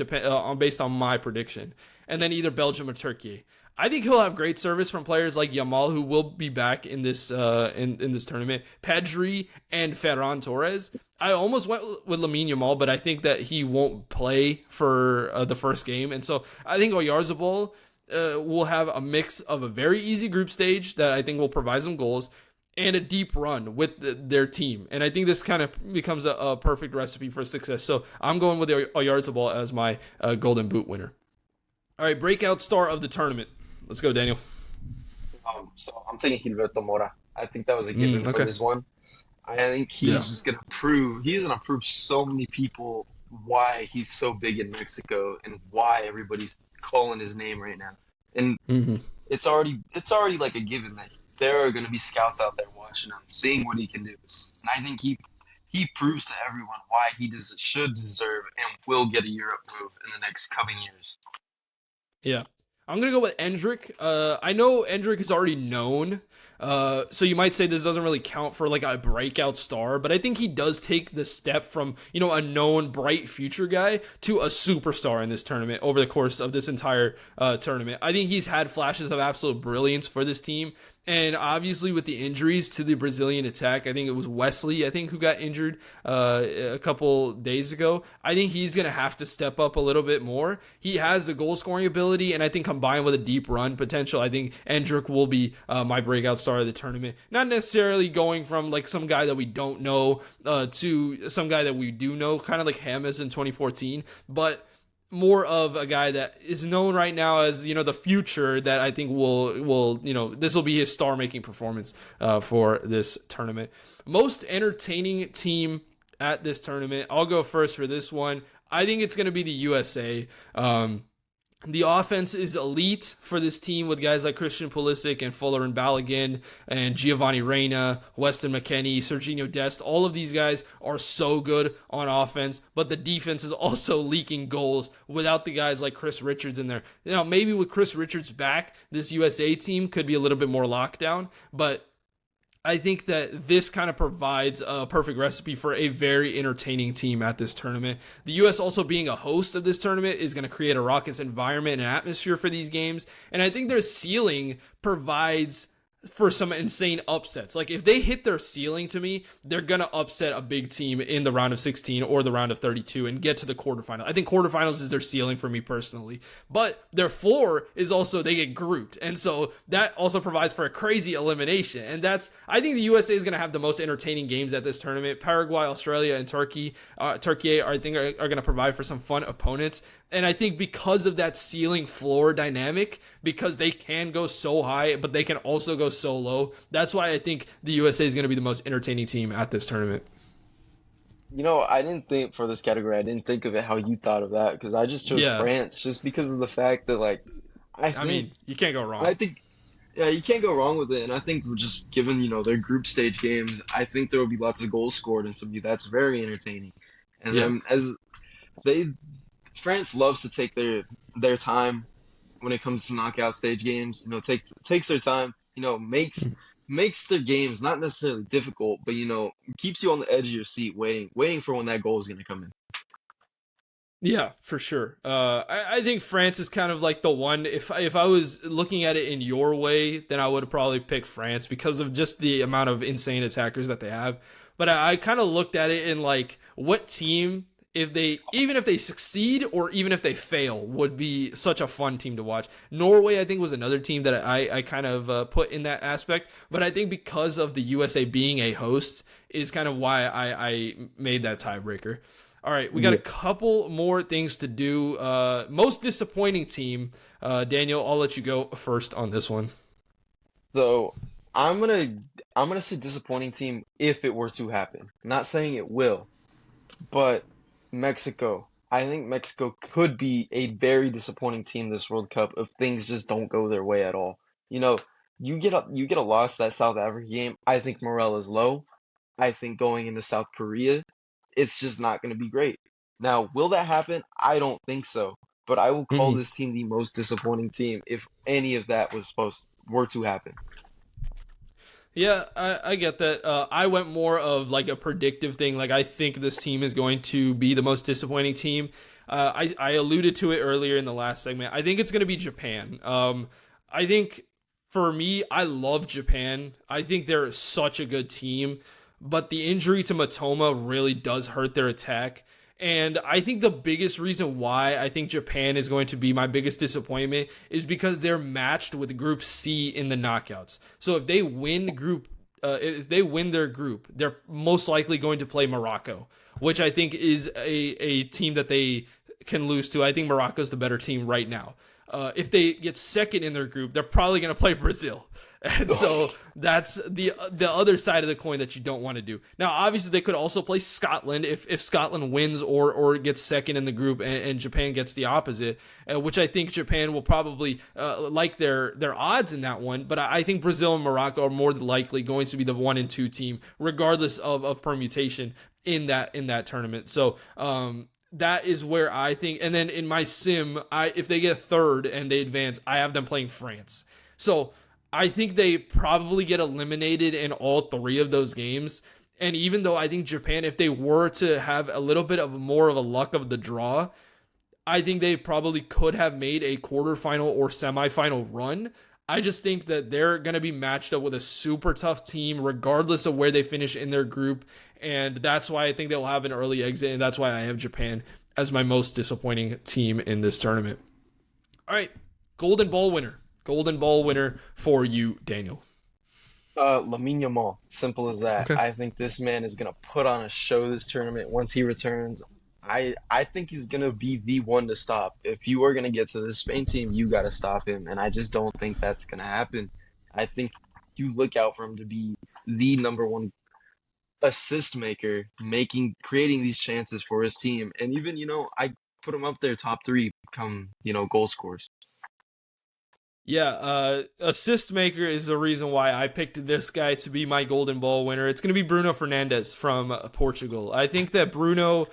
based on my prediction, and then either Belgium or Turkey. I think he'll have great service from players like Yamal, who will be back in this in this tournament, Pedri and Ferran Torres. I almost went with Lamine Yamal, but I think that he won't play for the first game, and so I think Oyarzabal will have a mix of a very easy group stage that I think will provide some goals and a deep run with their team. And I think this kind of becomes a perfect recipe for success. So I'm going with Oyarzabal as my Golden Boot winner. All right, breakout star of the tournament. Let's go, Daniel.
So I'm taking Gilberto Mora. I think that was a given for this one. I think he's gonna prove so many people why he's so big in Mexico and why everybody's calling his name right now. And it's already like a given that there are gonna be scouts out there watching him, seeing what he can do. And I think he proves to everyone why he should deserve and will get a Europe move in the next coming years.
Yeah. I'm going to go with Endrick. I know Endrick is already known, so you might say this doesn't really count for like a breakout star, but I think he does take the step from, a known bright future guy to a superstar in this tournament over the course of this entire tournament. I think he's had flashes of absolute brilliance for this team. And obviously with the injuries to the Brazilian attack, I think it was Wesley, who got injured a couple days ago. I think he's going to have to step up a little bit more. He has the goal scoring ability, and I think combined with a deep run potential, I think Endrick will be my breakout star of the tournament. Not necessarily going from like some guy that we don't know to some guy that we do know, kind of like James in 2014, but more of a guy that is known right now as, the future that I think will this will be his star-making performance for this tournament. Most entertaining team at this tournament. I'll go first for this one. I think it's going to be the USA. The offense is elite for this team with guys like Christian Pulisic and Fuller and Balogun and Giovanni Reina, Weston McKennie, Serginho Dest. All of these guys are so good on offense, but the defense is also leaking goals without the guys like Chris Richards in there. Maybe with Chris Richards back, this USA team could be a little bit more lockdown, but I think that this kind of provides a perfect recipe for a very entertaining team at this tournament. The U.S. also being a host of this tournament is going to create a raucous environment and atmosphere for these games. And I think their ceiling provides for some insane upsets. Like if they hit their ceiling, to me, they're going to upset a big team in the round of 16 or the round of 32 and get to the quarterfinal. I think quarterfinals is their ceiling for me personally, but their floor is also they get grouped. And so that also provides for a crazy elimination. And I think the USA is going to have the most entertaining games at this tournament. Paraguay, Australia, and Turkey are going to provide for some fun opponents. And I think because of that ceiling floor dynamic, because they can go so high, but they can also go so low, that's why I think the USA is going to be the most entertaining team at this tournament.
I didn't think for this category, I didn't think of it how you thought of that because I just chose France just because of the fact that, I mean,
you can't go wrong.
I think, you can't go wrong with it. And I think just given, their group stage games, I think there will be lots of goals scored and that's very entertaining. And then France loves to take their time when it comes to knockout stage games. Takes their time. Makes their games not necessarily difficult, but keeps you on the edge of your seat, waiting for when that goal is going to come in.
Yeah, for sure. I think France is kind of like the one. If I was looking at it in your way, then I would have probably picked France because of just the amount of insane attackers that they have. But I kind of looked at it in like what team, even if they succeed or even if they fail, would be such a fun team to watch. Norway, I think, was another team that I kind of put in that aspect. But I think because of the USA being a host is kind of why I made that tiebreaker. All right, we got a couple more things to do. Most disappointing team. Daniel, I'll let you go first on this one.
So I'm gonna say disappointing team if it were to happen. I'm not saying it will, but Mexico. I think Mexico could be a very disappointing team this World Cup if things just don't go their way at all. You get a loss that South Africa game. I think morale is low. I think going into South Korea, it's just not going to be great. Now, will that happen? I don't think so. But I will call this team the most disappointing team if any of that were to happen.
Yeah, I get that. I went more of like a predictive thing. Like I think this team is going to be the most disappointing team. I alluded to it earlier in the last segment. I think it's going to be Japan. I think for me, I love Japan. I think they're such a good team, but the injury to Matoma really does hurt their attack. And I think the biggest reason why I think Japan is going to be my biggest disappointment is because they're matched with Group C in the knockouts. So if they win their group, they're most likely going to play Morocco, which I think is a team that they can lose to. I think Morocco's the better team right now. If they get second in their group, they're probably going to play Brazil. And so that's the other side of the coin that you don't want to do. Now, obviously, they could also play Scotland if Scotland wins or gets second in the group and Japan gets the opposite, which I think Japan will probably like their odds in that one. But I think Brazil and Morocco are more than likely going to be the 1 and 2 team, regardless of permutation in that tournament. So that is where I think. And then in my sim, if they get third and they advance, I have them playing France. So I think they probably get eliminated in all 3 of those games. And even though I think Japan, if they were to have a little bit of more of a luck of the draw, I think they probably could have made a quarterfinal or semifinal run. I just think that they're going to be matched up with a super tough team, regardless of where they finish in their group. And that's why I think they'll have an early exit. And that's why I have Japan as my most disappointing team in this tournament. All right, Golden Ball winner. Golden Ball winner for you, Daniel.
Lamine Yamal. Simple as that.
Okay.
I think this man is gonna put on a show this tournament once he returns. I think he's gonna be the one to stop. If you are gonna get to the Spain team, you gotta stop him, and I just don't think that's gonna happen. I think you look out for him to be the number one assist maker, creating these chances for his team, and even I put him up there top 3 come goal scorers.
Yeah, assist maker is the reason why I picked this guy to be my Golden Ball winner. It's going to be Bruno Fernandes from Portugal. I think that Bruno,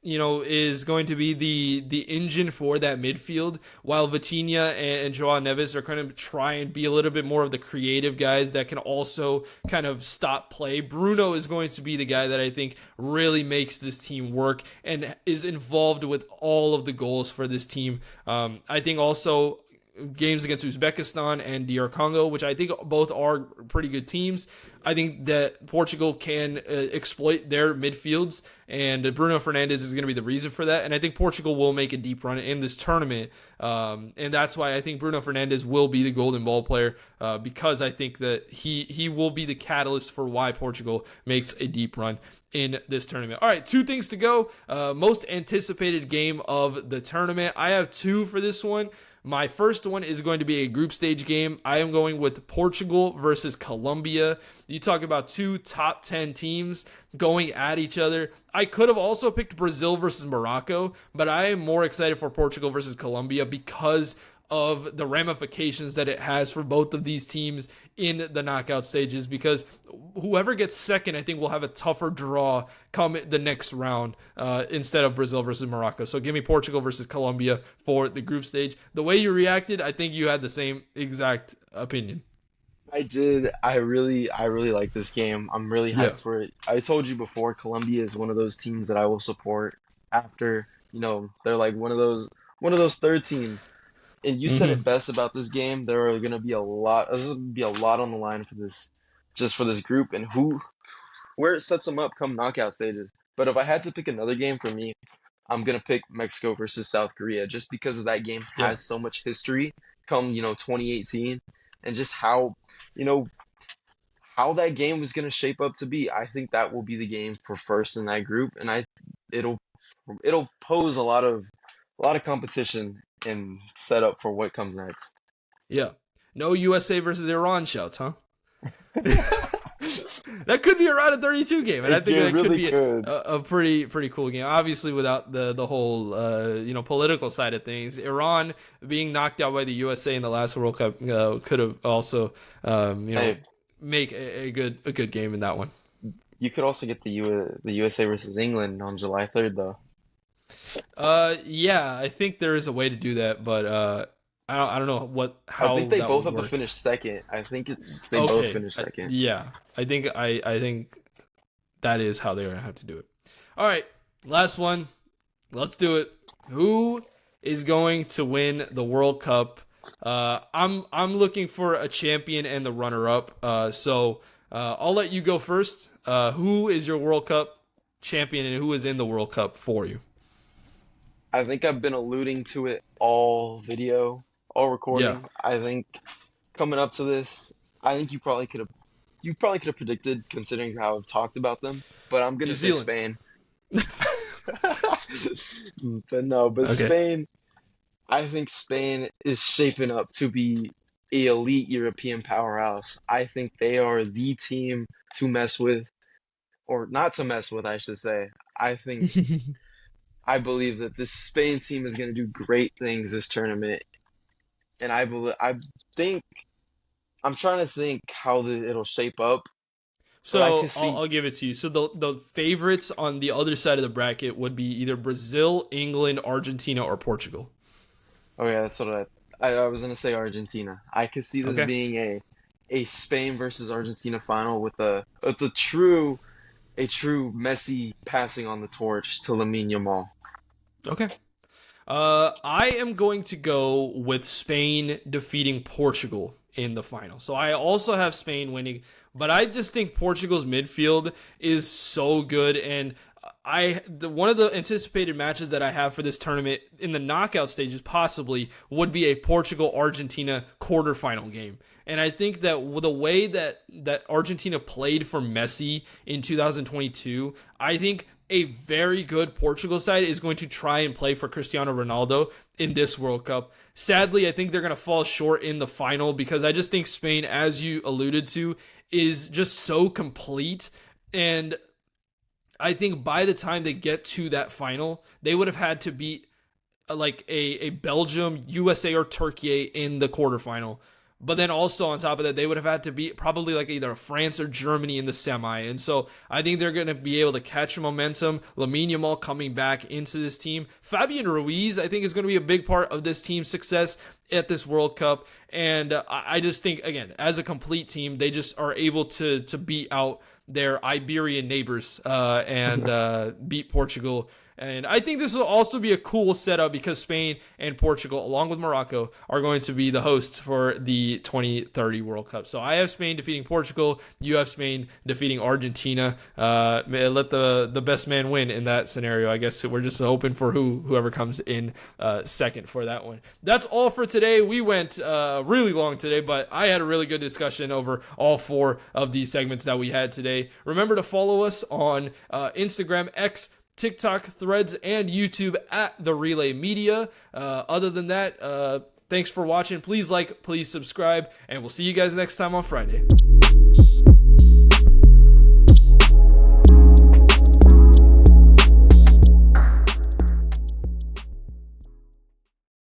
is going to be the engine for that midfield, while Vitinha and Joao Neves are going to try and be a little bit more of the creative guys that can also kind of stop play. Bruno is going to be the guy that I think really makes this team work and is involved with all of the goals for this team. I think also games against Uzbekistan and DR Congo, which I think both are pretty good teams. I think that Portugal can exploit their midfields, and Bruno Fernandes is going to be the reason for that. And I think Portugal will make a deep run in this tournament, and that's why I think Bruno Fernandes will be the Golden Ball player, because I think that he will be the catalyst for why Portugal makes a deep run in this tournament. All right, 2 things to go. Most anticipated game of the tournament. I have 2 for this one. My first one is going to be a group stage game. I am going with Portugal versus Colombia. You talk about 2 top 10 teams going at each other. I could have also picked Brazil versus Morocco, but I am more excited for Portugal versus Colombia because of the ramifications that it has for both of these teams in the knockout stages, because whoever gets second, I think, will have a tougher draw come the next round instead of Brazil versus Morocco. So give me Portugal versus Colombia for the group stage. The way you reacted, I think you had the same exact opinion.
I did. I really like this game. I'm really hyped for it. I told you before, Colombia is one of those teams that I will support after, they're like one of those third teams. And you said it best about this game. There are going to be a lot. There's going to be a lot on the line for this group, and where it sets them up come knockout stages. But if I had to pick another game for me, I'm going to pick Mexico versus South Korea, just because of that game has so much history come 2018, and just how that game was going to shape up to be. I think that will be the game for first in that group, and it'll pose a lot of competition and set up for what comes next.
Yeah. No USA versus Iran shouts, huh? That could be a round of 32 game, and I think that could be a pretty cool game. Obviously, without the whole political side of things, Iran being knocked out by the USA in the last World Cup could have also make a good game in that one.
You could also get the USA versus England on July 3rd, though.
Yeah, I think there is a way to do that, but I don't know how.
I think they
that
both
would
have to
work.
finish second. I think they both finish second.
Yeah, I think that is how they're gonna have to do it. All right, last one. Let's do it. Who is going to win the World Cup I'm looking for a champion and the runner-up. So I'll let you go first. Who is your World Cup champion and who is in the World Cup for you?
I think I've been alluding to it all video, all
Yeah,
recording. I think coming up to this, I think you probably could have predicted considering how I've talked about them, but I'm
New
gonna say
Zealand.
Spain. But no, but
Okay.
Spain, I think Spain is shaping up to be a elite European powerhouse. I think they are the team to mess with, or not to mess with, I should say. I believe that this Spain team is going to do great things this tournament, and I think I'm trying to think how it'll shape up, but I
So
could
I'll,
see.
I'll give it to you. So the favorites on the other side of the bracket would be either Brazil, England, Argentina, or Portugal.
Oh yeah, that's what I was going to say Argentina. I could see this
Okay.
being a Spain versus Argentina final with a true Messi passing on the torch to Lamine Yamal.
Okay. I am going to go with Spain defeating Portugal in the final. So I also have Spain winning, but I just think Portugal's midfield is so good, and one of the anticipated matches that I have for this tournament in the knockout stages possibly would be a Portugal Argentina quarterfinal game. And I think that the way that Argentina played for Messi in 2022, I think a very good Portugal side is going to try and play for Cristiano Ronaldo in this World Cup. Sadly, I think they're going to fall short in the final because I just think Spain, as you alluded to, is just so complete. And I think by the time they get to that final, they would have had to beat like a Belgium, USA, or Turkey in the quarterfinal. But then also on top of that, they would have had to beat probably like either France or Germany in the semi. And so I think they're going to be able to catch momentum. Lamine Yamal coming back into this team. Fabian Ruiz, I think, is going to be a big part of this team's success at this World Cup. And I just think, again, as a complete team, they just are able to beat out their Iberian neighbors and beat Portugal. And I think this will also be a cool setup because Spain and Portugal, along with Morocco, are going to be the hosts for the 2030 World Cup. So I have Spain defeating Portugal. You have Spain defeating Argentina. Let the best man win in that scenario. I guess we're just hoping for whoever comes in second for that one. That's all for today. We went really long today, but I had a really good discussion over all four of these segments that we had today. Remember to follow us on Instagram, X, TikTok, Threads, and YouTube at The Relay Media. Other than that, thanks for watching. Please like, please subscribe, and we'll see you guys next time on Friday.